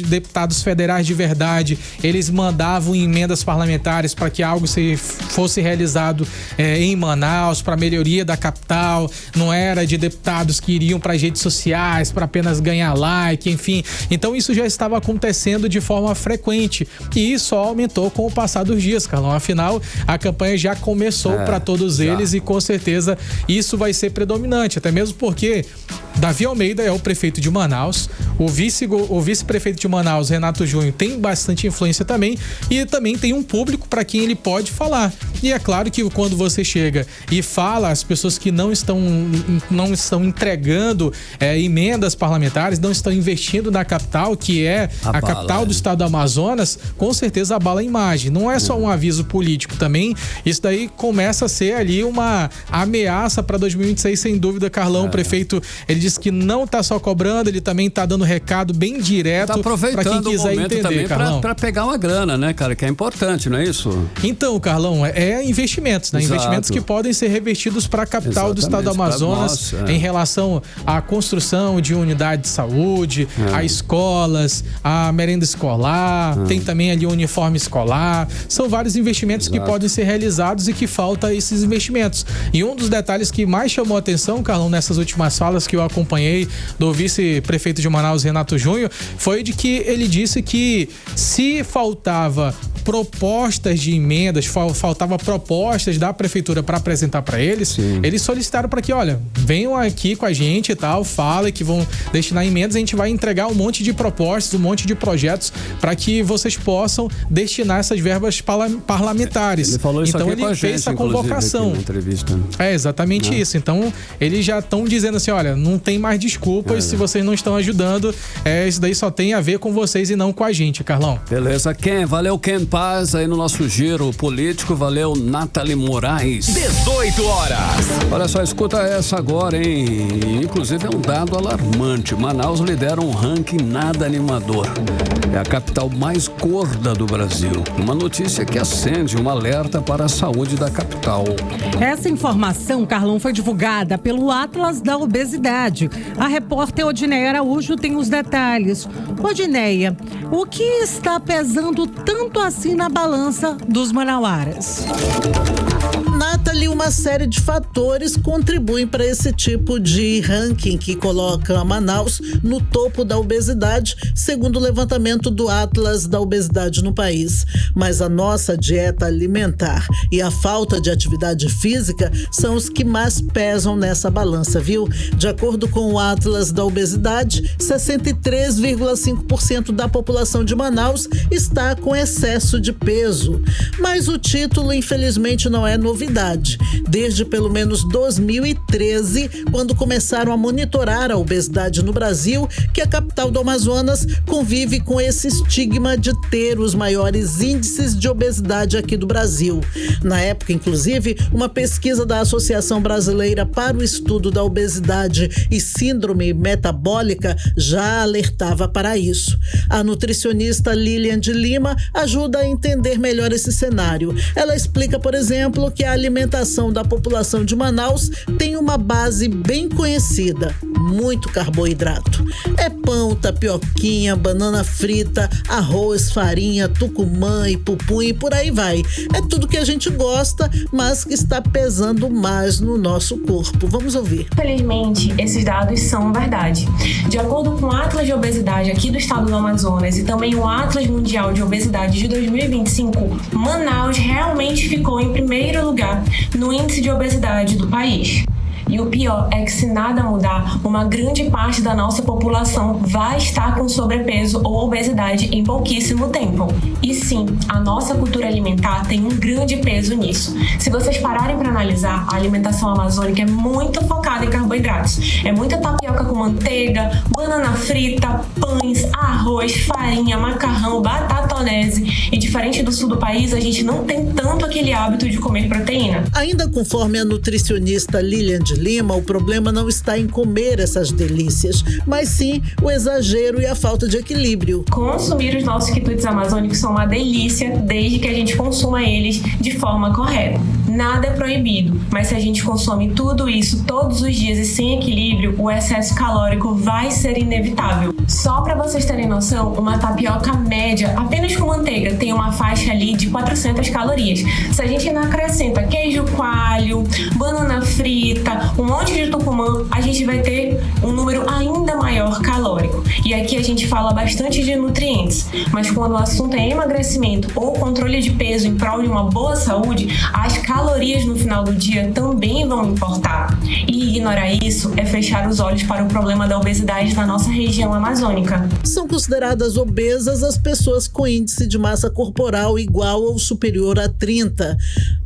federais de verdade, eles mandavam emendas parlamentares para que algo fosse realizado em Manaus, para melhoria da capital, não era de deputados que iriam para as redes sociais para apenas ganhar like, enfim. Então isso já estava acontecendo de forma frequente e isso só aumentou com o passar dos dias, Carlão. Afinal, a campanha já começou para todos eles e com certeza isso vai ser predominante, até mesmo porque Davi Almeida é o prefeito de Manaus, o vice-prefeito de Manaus, Renato Júnior, tem bastante influência também e também tem um público para quem ele pode falar. E é claro que quando você chega e fala as pessoas que não estão entregando emendas parlamentares, não estão investindo na capital, que é a capital do estado do Amazonas, com certeza abala a imagem. Não é só um aviso político também, isso daí começa a ser ali uma ameaça para 2026, sem dúvida, Carlão. O prefeito, ele disse que não tá só cobrando, ele também tá dando recado bem direto para quem quiser entender, Carlão.
Para pegar uma grana, né, cara, que é importante, não é isso?
Então, Carlão, é investimentos, né? Exato. Investimentos que podem ser revertidos para a capital do estado do Amazonas, em relação à construção de unidade de saúde, a escolas, a merenda escolar, tem também ali o uniforme escolar. São vários investimentos que podem ser realizados e que falta esses investimentos. E um dos detalhes que mais chamou a atenção, Carlão, nessas últimas falas que eu acompanhei do vice-prefeito de Manaus, Renato Júnior, foi de que ele disse que se faltava propostas de emendas, faltava propostas da prefeitura para apresentar para eles, eles solicitaram para que, olha, venham aqui com a gente e tal, falem que vão destinar emendas, a gente vai entregar um monte de propostas, um monte de projetos para que vocês possam destinar essas verbas parlamentares.
Ele falou isso
então
aqui
ele
com a
fez
gente,
essa convocação.
Aqui na entrevista.
É exatamente isso. Então eles já estão dizendo assim, olha, não tem mais desculpas se vocês não estão ajudando, isso daí só tem a ver com vocês e não com a gente, Carlão.
Beleza, Ken, valeu, Ken Paz aí no nosso giro político, valeu, Nathalie Moraes.
18 horas.
Olha só, escuta essa agora, hein? Inclusive é um dado alarmante. Manaus lidera um ranking nada animador. É a capital mais gorda do Brasil. Uma notícia que acende um alerta para a saúde da capital.
Essa informação, Carlão, foi divulgada pelo Atlas da Obesidade. A repórter Odineia Araújo tem os detalhes. Odineia, o que está pesando tanto assim na balança dos manauaras?
Nathalie, uma série de fatores contribuem para esse tipo de ranking que coloca Manaus no topo da obesidade, segundo o levantamento do Atlas da Obesidade no país. Mas a nossa dieta alimentar e a falta de atividade física são os que mais pesam nessa balança, viu? De acordo com o Atlas da Obesidade, 63,5% da população de Manaus está com excesso de peso. Mas o título, infelizmente, não é novidade. obesidade, desde pelo menos 2013, quando começaram a monitorar a obesidade no Brasil, que a capital do Amazonas convive com esse estigma de ter os maiores índices de obesidade aqui do Brasil. Na época, inclusive, uma pesquisa da Associação Brasileira para o Estudo da Obesidade e Síndrome Metabólica já alertava para isso. A nutricionista Lilian de Lima ajuda a entender melhor esse cenário. Ela explica, por exemplo, que a alimentação da população de Manaus tem uma base bem conhecida: muito carboidrato. É pão, tapioquinha, banana frita, arroz, farinha, tucumã e pupum e por aí vai. É tudo que a gente gosta, mas que está pesando mais no nosso corpo. Vamos ouvir.
Felizmente, esses dados são verdade. De acordo com o Atlas de Obesidade aqui do estado do Amazonas e também o Atlas Mundial de Obesidade de 2025, Manaus realmente ficou em primeiro lugar no índice de obesidade do país. E o pior é que, se nada mudar, uma grande parte da nossa população vai estar com sobrepeso ou obesidade em pouquíssimo tempo. E sim, a nossa cultura alimentar tem um grande peso nisso. Se vocês pararem para analisar, a alimentação amazônica é muito focada em carboidratos. É muita tapioca com manteiga, banana frita, pães, arroz, farinha, macarrão, batatonese. E diferente do sul do país, a gente não tem tanto aquele hábito de comer proteína.
Ainda conforme a nutricionista Lilian de Lima, o problema não está em comer essas delícias, mas sim o exagero e a falta de equilíbrio.
Consumir os nossos quitutes amazônicos são uma delícia, desde que a gente consuma eles de forma correta. Nada é proibido, mas se a gente consome tudo isso todos os dias e sem equilíbrio, o excesso calórico vai ser inevitável. Só para vocês terem noção, uma tapioca média, apenas com manteiga, tem uma faixa ali de 400 calorias. Se a gente ainda acrescenta queijo coalho, banana frita, um monte de tucumã, a gente vai ter um número ainda maior calórico. E aqui a gente fala bastante de nutrientes, mas quando o assunto é emagrecimento ou controle de peso em prol de uma boa saúde, as calorias no final do dia também vão importar. E ignorar isso é fechar os olhos para o problema da obesidade na nossa região amazônica.
São consideradas obesas as pessoas com índice de massa corporal igual ou superior a 30.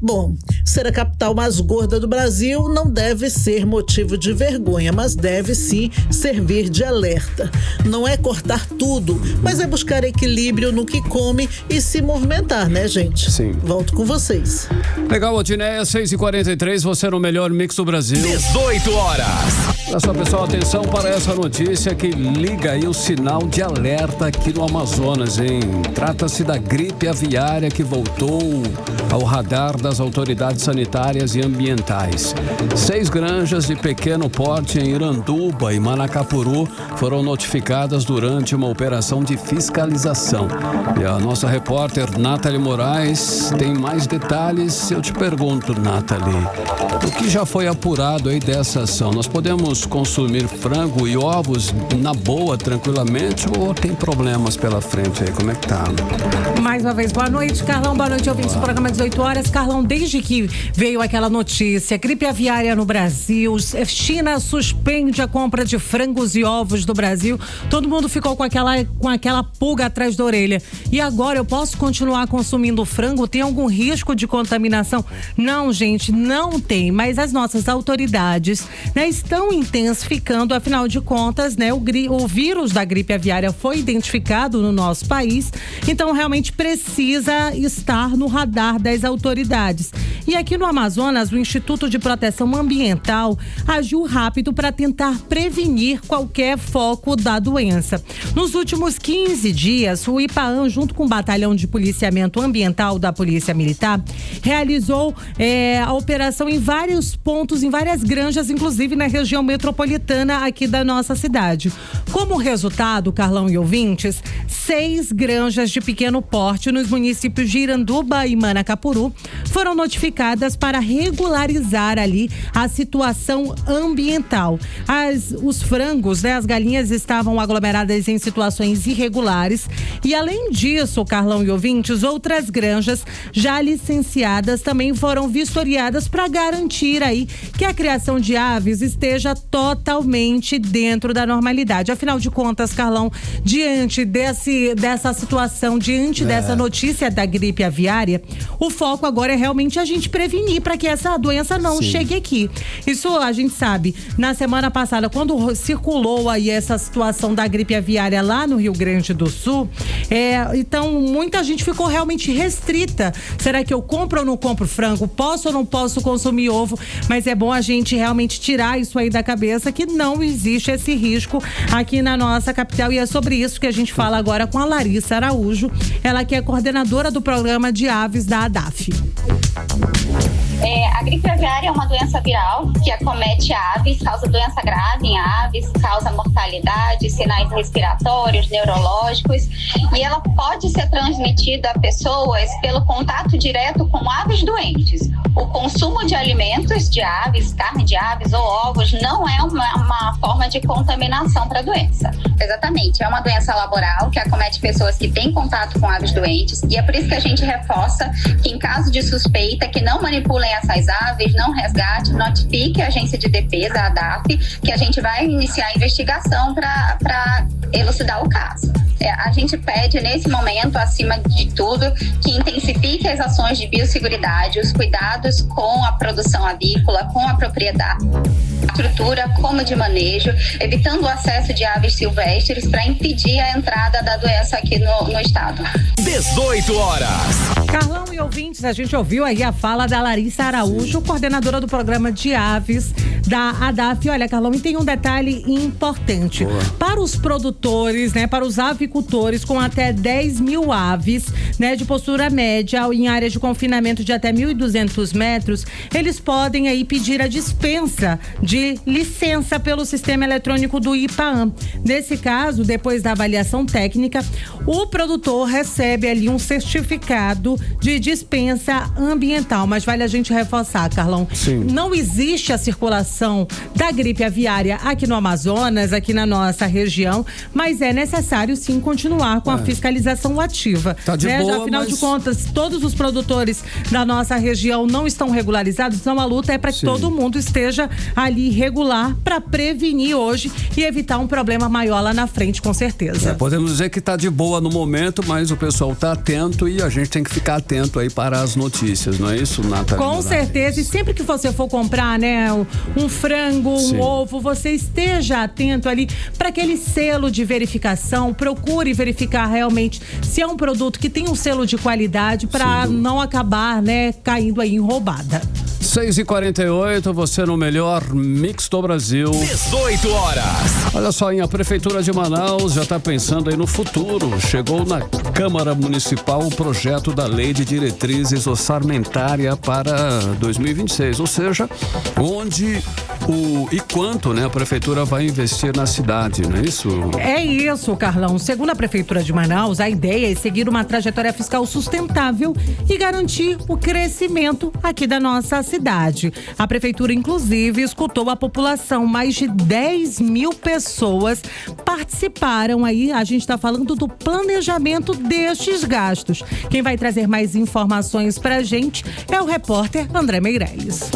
Bom, ser a capital mais gorda do Brasil não deve ser motivo de vergonha, mas deve sim servir de alerta. Não é cortar tudo, mas é buscar equilíbrio no que come e se movimentar, né, gente?
Sim.
Volto com vocês.
Legal, Otinéia, 6h43, você no melhor mix do Brasil.
18 horas.
Olha só, pessoal, atenção para essa notícia que liga aí o sinal de alerta aqui no Amazonas, hein? Trata-se da gripe aviária que voltou ao radar das autoridades sanitárias e ambientais. 6 granjas de pequeno porte em Iranduba e Manacapuru foram notificadas durante uma operação de fiscalização. E a nossa repórter Nathalie Moraes tem mais detalhes. Eu te pergunto, Nathalie, o que já foi apurado aí dessa ação? Nós podemos consumir frango e ovos na boa, tranquilamente, ou tem problemas pela frente aí? Como é que tá?
Mais uma vez, boa noite, Carlão. Boa noite, ouvintes do programa 18 horas. Carlão, desde que veio aquela notícia, gripe aviária no Brasil, China suspende a compra de frangos e ovos do Brasil, todo mundo ficou com aquela pulga atrás da orelha. E agora eu posso continuar consumindo frango? Tem algum risco de contaminação? Não, gente, não tem, mas as nossas autoridades, né, estão intensificando, afinal de contas, né, o vírus da gripe aviária foi identificado no nosso país, então realmente precisa estar no radar das autoridades. E aqui no Amazonas, o Instituto de Proteção Ambiental agiu rápido para tentar prevenir qualquer foco da doença. Nos últimos 15 dias, o IPAAM, junto com o Batalhão de Policiamento Ambiental da Polícia Militar, realizou a operação em vários pontos, em várias granjas, inclusive na região metropolitana aqui da nossa cidade. Como resultado, Carlão e ouvintes, 6 granjas de pequeno porte nos municípios de Iranduba e Manacapuru foram notificadas para regularizar ali a situação ambiental. Os frangos, né, as galinhas estavam aglomeradas em situações irregulares e, além disso, Carlão e ouvintes, outras granjas já licenciadas também foram vistoriadas para garantir aí que a criação de aves esteja totalmente dentro da normalidade. Afinal de contas, Carlão, diante dessa situação, diante dessa notícia da gripe aviária, o foco agora é realmente a gente prevenir para que essa doença não chegue aqui. Isso a gente sabe. Na semana passada, quando circulou aí essa situação da gripe aviária lá no Rio Grande do Sul, então muita gente ficou realmente restrita. Será que eu compro ou não compro frango? Posso ou não posso consumir ovo? Mas é bom a gente realmente tirar isso aí da cabeça, que não existe esse risco aqui na nossa capital, e é sobre isso que a gente fala agora com a Larissa Araújo, ela que é coordenadora do programa de aves da ADAF.
A gripe aviária é uma doença viral que acomete aves, causa doença grave em aves, causa mortalidade, sinais respiratórios, neurológicos, e ela pode ser transmitida a pessoas pelo contato direto com aves doentes. O consumo de alimentos de aves, carne de aves ou ovos não é uma forma de contaminação para a doença. Exatamente, é uma doença laboral que acomete pessoas que têm contato com aves doentes, e é por isso que a gente reforça que em caso de suspeita que não manipulem essas aves, não resgate, notifique a agência de defesa, a ADAF, que a gente vai iniciar a investigação para elucidar o caso. A gente pede nesse momento, acima de tudo, que intensifique as ações de biosseguridade, os cuidados com a produção avícola, com a propriedade, estrutura como de manejo, evitando o acesso de aves silvestres para impedir a entrada da doença aqui no estado.
18 horas.
Carlão e ouvintes, a gente ouviu aí a fala da Larissa Araújo, coordenadora do programa de aves da ADAF. Olha, Carlão, e tem um detalhe importante. Boa. Para os produtores, né, para os avicultores com até 10 mil aves, né, de postura média em áreas de confinamento de até 1.200 metros, eles podem aí pedir a dispensa de licença pelo sistema eletrônico do IPAAM. Nesse caso, depois da avaliação técnica, o produtor recebe ali um certificado de dispensa ambiental. Mas vale a gente reforçar, Carlão, não existe a circulação da gripe aviária aqui no Amazonas, aqui na nossa região, mas é necessário sim continuar com a fiscalização ativa.
Tá de boa,
afinal de contas, todos os produtores da nossa região não estão regularizados, então a luta é para que todo mundo esteja ali regular para prevenir hoje e evitar um problema maior lá na frente, com certeza.
Podemos dizer que tá de boa no momento, mas o pessoal tá atento e a gente tem que ficar atento aí para as notícias, não é isso, Nathalie?
Com certeza, e sempre que você for comprar, né, um frango, um ovo, você esteja atento ali para aquele selo de verificação, procure verificar realmente se é um produto que tem um selo de qualidade para não acabar, né, caindo aí em roubada.
6h48, você no melhor mix do Brasil.
18 horas.
Olha só, a Prefeitura de Manaus já está pensando aí no futuro. Chegou na Câmara Municipal o projeto da Lei de Diretrizes Orçamentária para 2026, ou seja, onde e quanto, né, a Prefeitura vai investir na cidade, não é isso?
É isso, Carlão. Segundo a Prefeitura de Manaus, a ideia é seguir uma trajetória fiscal sustentável e garantir o crescimento aqui da nossa cidade. A Prefeitura, inclusive, escutou a população. Mais de 10 mil pessoas participaram aí. A gente está falando do planejamento destes gastos. Quem vai trazer mais informações pra gente é o repórter André Meirelles.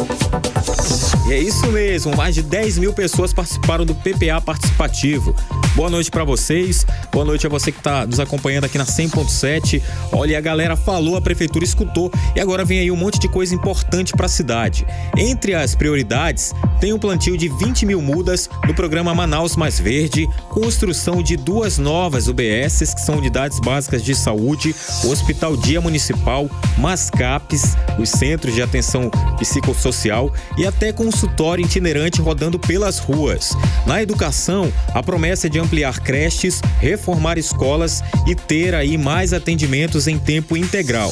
E é isso mesmo, mais de 10 mil pessoas participaram do PPA participativo. Boa noite pra vocês, boa noite a você que tá nos acompanhando aqui na 100.7. Olha, a galera falou, a prefeitura escutou e agora vem aí um monte de coisa importante pra cidade. Entre as prioridades, tem um plantio de 20 mil mudas no programa Manaus Mais Verde, construção de 2 novas UBSs, que são unidades básicas de saúde, o Hospital Dia Municipal, Mascapes, os centros de atenção psicossocial e até consultório itinerante rodando pelas ruas. Na educação, a promessa é de ampliar creches, reformar escolas e ter aí mais atendimentos em tempo integral.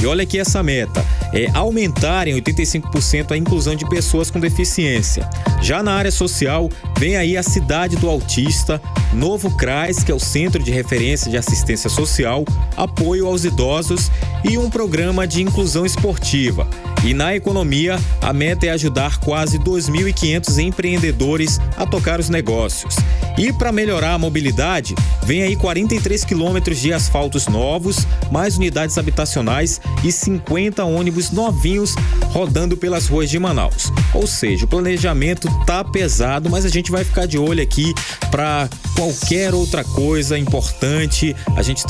E olha aqui essa meta, é aumentar em 85% a inclusão de pessoas com deficiência. Já na área social, vem aí a Cidade do Autista, novo CRAS, que é o Centro de Referência de Assistência Social, apoio aos idosos e um programa de inclusão esportiva. E na economia, a meta é ajudar quase 2.500 empreendedores a tocar os negócios. E para melhorar a mobilidade, vem aí 43 quilômetros de asfaltos novos, mais unidades habitacionais 250 ônibus novinhos rodando pelas ruas de Manaus. Ou seja, o planejamento tá pesado, mas a gente vai ficar de olho aqui para qualquer outra coisa importante. A gente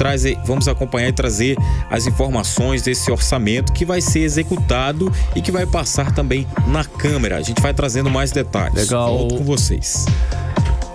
vamos acompanhar e trazer as informações desse orçamento que vai ser executado e que vai passar também na Câmara. A gente vai trazendo mais detalhes.
Legal.
Volto com vocês.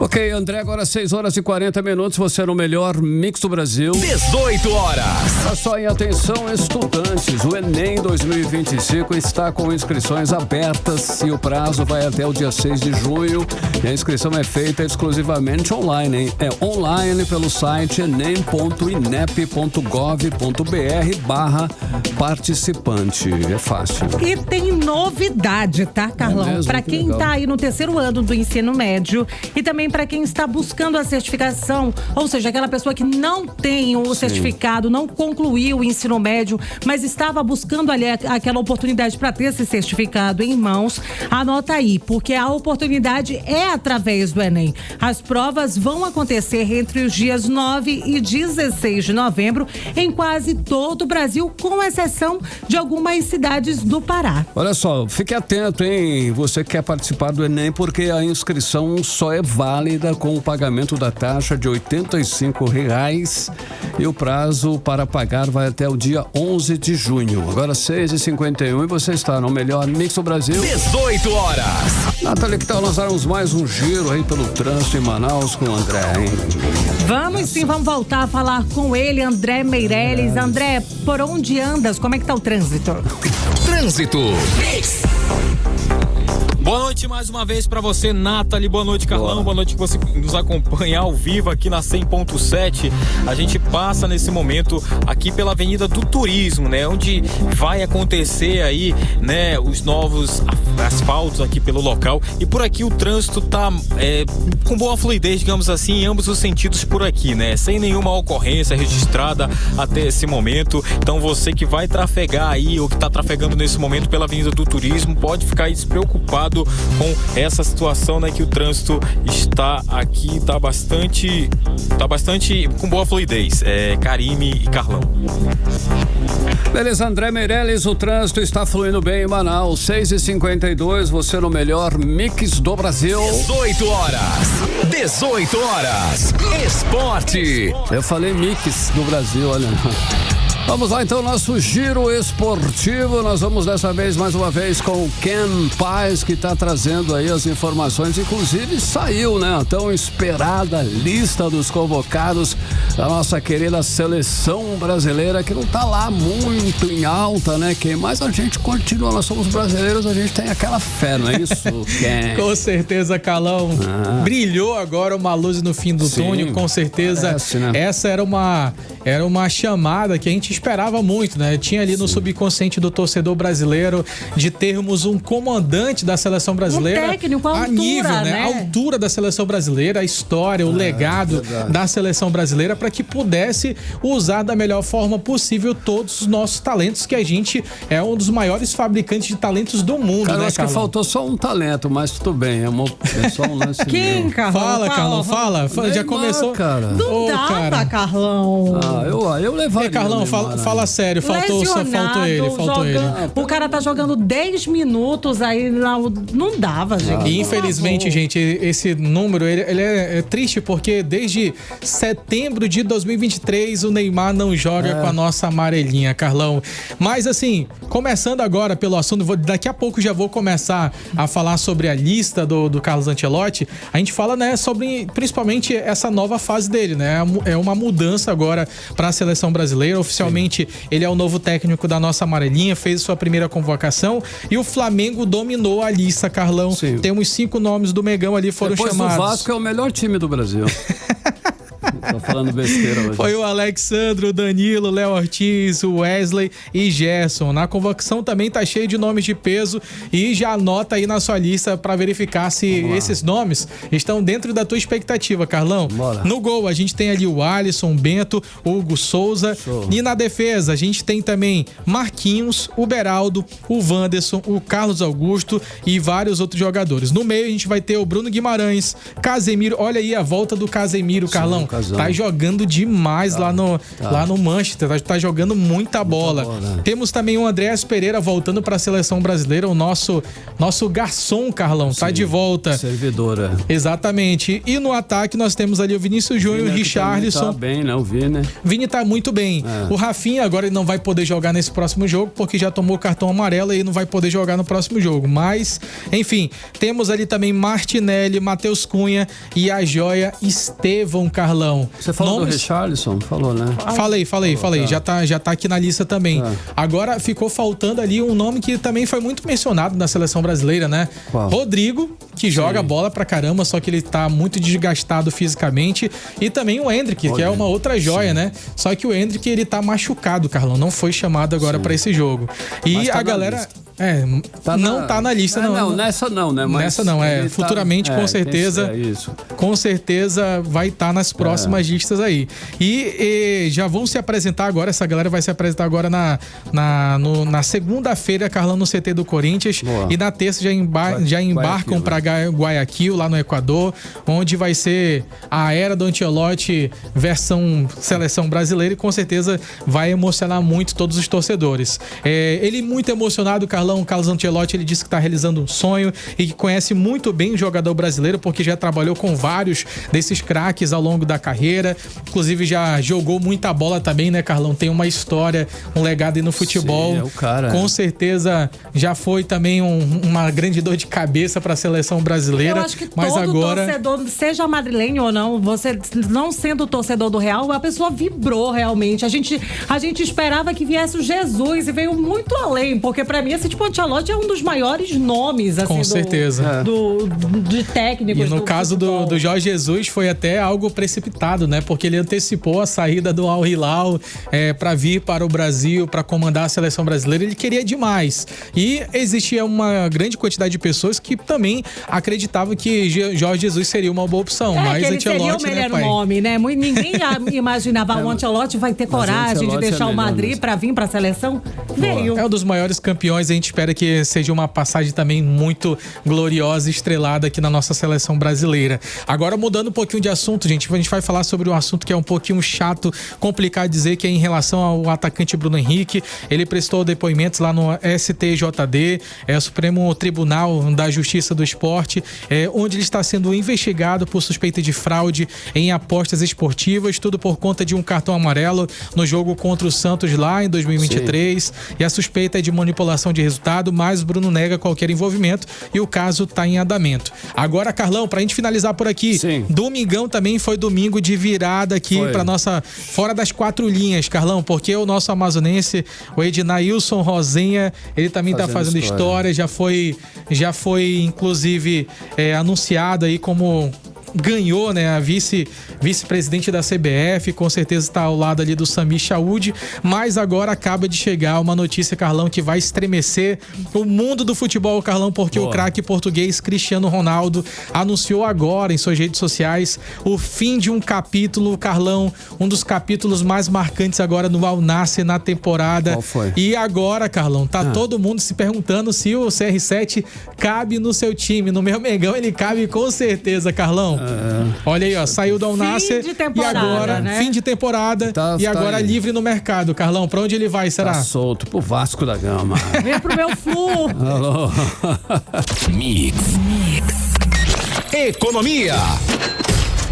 Ok, André, agora 6h40, você no melhor mix do Brasil.
18 horas.
Olha só, em atenção, estudantes, o Enem 2025 está com inscrições abertas e o prazo vai até o dia 6 de junho. E a inscrição é feita exclusivamente online, hein? É online pelo site enem.inep.gov.br/participante. É fácil.
E tem novidade, tá, Carlão? Para quem tá aí no terceiro ano do ensino médio e também para quem está buscando a certificação, ou seja, aquela pessoa que não tem o certificado, não concluiu o ensino médio, mas estava buscando ali aquela oportunidade para ter esse certificado em mãos, anota aí, porque a oportunidade é através do Enem. As provas vão acontecer entre os dias 9 e 16 de novembro em quase todo o Brasil, com exceção de algumas cidades do Pará.
Olha só, fique atento, hein? Você quer participar do Enem, porque a inscrição só é válida com o pagamento da taxa de R$ 85,00 e o prazo para pagar vai até o dia 11 de junho. Agora 6h51 e você está no melhor mix do Brasil.
18 horas.
Natália, que tal nós darmos mais um giro aí pelo trânsito em Manaus com o André, hein?
Vamos sim, vamos voltar a falar com ele, André Meirelles. André, por onde andas? Como é que tá o trânsito?
Trânsito.
Boa noite mais uma vez pra você, Nathalie. Boa noite, Carlão. Boa noite que você nos acompanha ao vivo aqui na 100.7. A gente passa nesse momento aqui pela Avenida do Turismo, né? Onde vai acontecer aí, né? Os novos asfaltos aqui pelo local. E por aqui o trânsito tá com boa fluidez, digamos assim, em ambos os sentidos por aqui, né? Sem nenhuma ocorrência registrada até esse momento. Então você que vai trafegar aí ou que tá trafegando nesse momento pela Avenida do Turismo, pode ficar despreocupado com essa situação, né, que o trânsito está aqui, tá bastante com boa fluidez. Karime e Carlão.
Beleza, André Meirelles, o trânsito está fluindo bem em Manaus. 6h52, você no melhor mix do Brasil.
18 horas. Esporte.
Eu falei mix do Brasil, olha. Vamos lá então, nosso giro esportivo. Nós vamos dessa vez, mais uma vez, com o Ken Paz, que está trazendo aí as informações. Inclusive saiu, né, a tão esperada lista dos convocados da nossa querida seleção brasileira, que não está lá muito em alta, né, Ken? Mas a gente continua, nós somos brasileiros, a gente tem aquela fé, não é isso, Ken?
Com certeza, Carlão. Brilhou agora uma luz no fim do túnel, com certeza.
Parece, né?
Essa era uma chamada que a gente esperava muito, né? Tinha ali no subconsciente do torcedor brasileiro de termos um comandante da seleção brasileira.
Um técnico, a altura,
nível, né? A altura da seleção brasileira, a história, o legado da seleção brasileira, para que pudesse usar da melhor forma possível todos os nossos talentos, que a gente é um dos maiores fabricantes de talentos do mundo,
cara,
né,
acho que faltou só um talento, mas tudo bem, é só um lance.
Quem, Carlão?
Fala, Carlão, fala. Já começou.
Cara.
Não dava, Carlão.
Eu levaria.
Carlão, fala sério, faltou ele.
O cara tá jogando 10 minutos aí, não dava, gente.
Infelizmente, gente, esse número, ele é triste, porque desde setembro de 2023 o Neymar não joga com a nossa amarelinha, Carlão. Mas assim, começando agora pelo assunto, daqui a pouco já vou começar a falar sobre a lista do Carlos Ancelotti. A gente fala, né, sobre principalmente essa nova fase dele, né? É uma mudança agora para a seleção brasileira. Oficialmente, ele é o novo técnico da nossa amarelinha, fez sua primeira convocação e o Flamengo dominou a lista, Carlão.
Sim.
Tem uns 5 nomes do Mengão ali, foram
depois
chamados.
O Vasco é o melhor time do Brasil. Tô falando besteira hoje.
Foi o Alexandro, o Danilo, o Léo Ortiz, o Wesley e Gerson. Na convocação também tá cheio de nomes de peso e já anota aí na sua lista para verificar se esses nomes estão dentro da tua expectativa, Carlão.
Bora.
No gol a gente tem ali o Alisson, o Bento, o Hugo Souza.
Show.
E na defesa a gente tem também Marquinhos, o Beraldo, o Wanderson, o Carlos Augusto e vários outros jogadores. No meio a gente vai ter o Bruno Guimarães, Casemiro. Olha aí a volta do Casemiro, Carlão.
Explosão.
Tá jogando demais lá no Manchester, tá jogando muita bola. Temos também o Andréas Pereira voltando para a seleção brasileira, o nosso garçom, Carlão, tá de volta.
Servidora.
Exatamente. E no ataque nós temos ali o Vinícius Júnior e o Richarlison.
Tá bem, né? O Vini.
Vini tá muito bem. O Rafinha agora ele não vai poder jogar nesse próximo jogo porque já tomou cartão amarelo e não vai poder jogar no próximo jogo. Mas, enfim, temos ali também Martinelli, Matheus Cunha e a joia Estevão, Carlão.
Você falou do Richarlison? Falou, né?
Falei. Já tá aqui na lista também. Agora ficou faltando ali um nome que também foi muito mencionado na seleção brasileira, né?
Qual?
Rodrigo, que joga bola pra caramba, só que ele tá muito desgastado fisicamente. E também o Endrick, que é uma outra joia, né? Só que o Endrick, ele tá machucado, Carlão. Não foi chamado agora pra esse jogo. E tá a galera... tá na lista, não.
Não, nessa não, né? Mas
nessa não, futuramente, com certeza. Com certeza vai estar nas próximas listas aí. E já vão se apresentar agora, essa galera vai se apresentar agora na segunda-feira, Carlão, no CT do Corinthians. Boa. E na terça já embarcam para Guayaquil, lá no Equador, onde vai ser a era do Ancelotti versão seleção brasileira e com certeza vai emocionar muito todos os torcedores. Ele muito emocionado, Carlão. Carlos Ancelotti, ele disse que está realizando um sonho e que conhece muito bem o jogador brasileiro porque já trabalhou com vários desses craques ao longo da carreira, inclusive já jogou muita bola também, né, Carlão? Tem uma história, um legado aí no futebol.
Sim, é o cara.
Com certeza já foi também uma grande dor de cabeça para a seleção brasileira.
Eu acho que
mas
todo
agora...
torcedor, seja madrilenho ou não, você não sendo torcedor do Real, a pessoa vibrou realmente. A gente esperava que viesse o Jesus e veio muito além, porque para mim esse tipo de Ancelotti é um dos maiores nomes, assim,
com certeza.
De técnicos.
E no caso do Jorge Jesus foi até algo precipitado, né? Porque ele antecipou a saída do Al Hilal para vir para o Brasil, para comandar a seleção brasileira. Ele queria demais. E existia uma grande quantidade de pessoas que também acreditavam que Jorge Jesus seria uma boa opção. Mas
que ele
Ancelotti,
seria o melhor nome, né? Ninguém imaginava o Ancelotti vai ter coragem de deixar o Madrid para vir para a seleção. Veio.
É um dos maiores campeões, a gente espera que seja uma passagem também muito gloriosa e estrelada aqui na nossa seleção brasileira. Agora, mudando um pouquinho de assunto, a gente vai falar sobre um assunto que é um pouquinho chato, complicado dizer, que é em relação ao atacante Bruno Henrique. Ele prestou depoimentos lá no STJD, o Supremo Tribunal da Justiça do Esporte, onde ele está sendo investigado por suspeita de fraude em apostas esportivas, tudo por conta de um cartão amarelo no jogo contra o Santos lá em 2023. Sim. E a suspeita é de manipulação de resultado, mas Bruno nega qualquer envolvimento e o caso está em andamento. Agora, Carlão, pra gente finalizar por aqui, domingão também foi domingo de virada aqui pra nossa, fora das quatro linhas, Carlão, porque o nosso amazonense, o Ednailson Rosenha, ele também tá fazendo história, já foi inclusive anunciado aí como ganhou, né, a vice-presidente da CBF, com certeza está ao lado ali do Sami Chaud, mas agora acaba de chegar uma notícia, Carlão, que vai estremecer o mundo do futebol, Carlão, porque o craque português Cristiano Ronaldo anunciou agora em suas redes sociais o fim de um capítulo, Carlão, um dos capítulos mais marcantes agora no Al Nassr na temporada.
Qual foi?
E agora, Carlão, tá todo mundo se perguntando se o CR7 cabe no seu time. No meu Mengão ele cabe com certeza, Carlão. Olha aí, ó, saiu do Al Nassr e agora, né? Fim de temporada e agora livre no mercado. Carlão, pra onde ele vai, será?
Tá solto pro Vasco da Gama.
Vem pro meu Flu.
Alô.
Mix. Economia.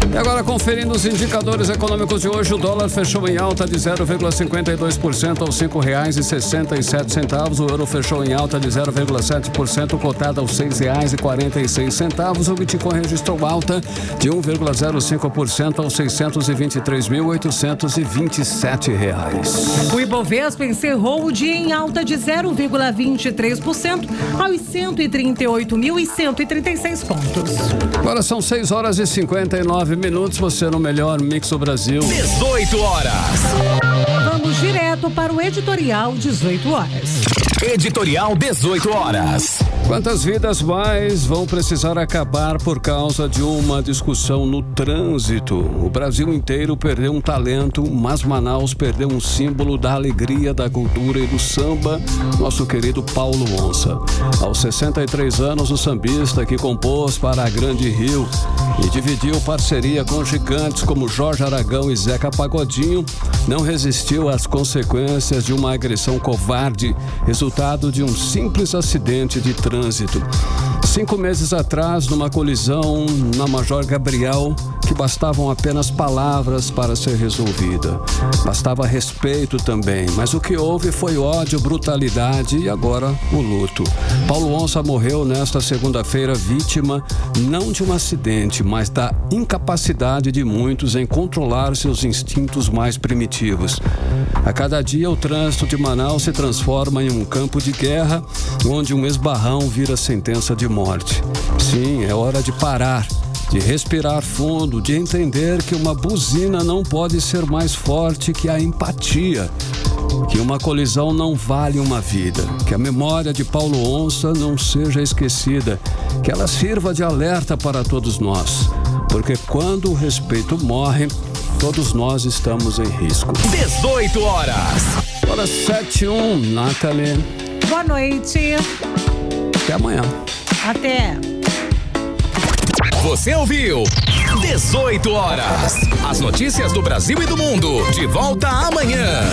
E agora, conferindo os indicadores econômicos de hoje, o dólar fechou em alta de 0,52% aos R$ 5,67. O euro fechou em alta de 0,7%, cotado aos R$ 6,46. O Bitcoin registrou alta de 1,05% aos R$ 623.827.
O Ibovespa encerrou o dia em alta de 0,23% aos 138.136 pontos.
Agora são 6h59, você no melhor Mix do Brasil.
18 horas.
Vamos direto para o editorial 18 horas.
Editorial 18 horas.
Quantas vidas mais vão precisar acabar por causa de uma discussão no trânsito? O Brasil inteiro perdeu um talento, mas Manaus perdeu um símbolo da alegria, da cultura e do samba, nosso querido Paulo Onça. Aos 63 anos, o sambista que compôs para a Grande Rio e dividiu parceria com gigantes como Jorge Aragão e Zeca Pagodinho, não resistiu às consequências de uma agressão covarde, resultado de um simples acidente de trânsito. 5 meses atrás, numa colisão na Major Gabriel, que bastavam apenas palavras para ser resolvida. Bastava respeito também, mas o que houve foi ódio, brutalidade e agora o luto. Paulo Onça morreu nesta segunda-feira vítima não de um acidente, mas da incapacidade de muitos em controlar seus instintos mais primitivos. A cada dia, o trânsito de Manaus se transforma em um campo de guerra, onde um esbarrão vira sentença de morte. Sim, é hora de parar, de respirar fundo, de entender que uma buzina não pode ser mais forte que a empatia, que uma colisão não vale uma vida, que a memória de Paulo Onça não seja esquecida, que ela sirva de alerta para todos nós, porque quando o respeito morre, todos nós estamos em risco.
18 horas.
Hora 7:01, Nathalie.
Boa noite.
Até amanhã.
Até.
Você ouviu 18 horas. As notícias do Brasil e do mundo. De volta amanhã.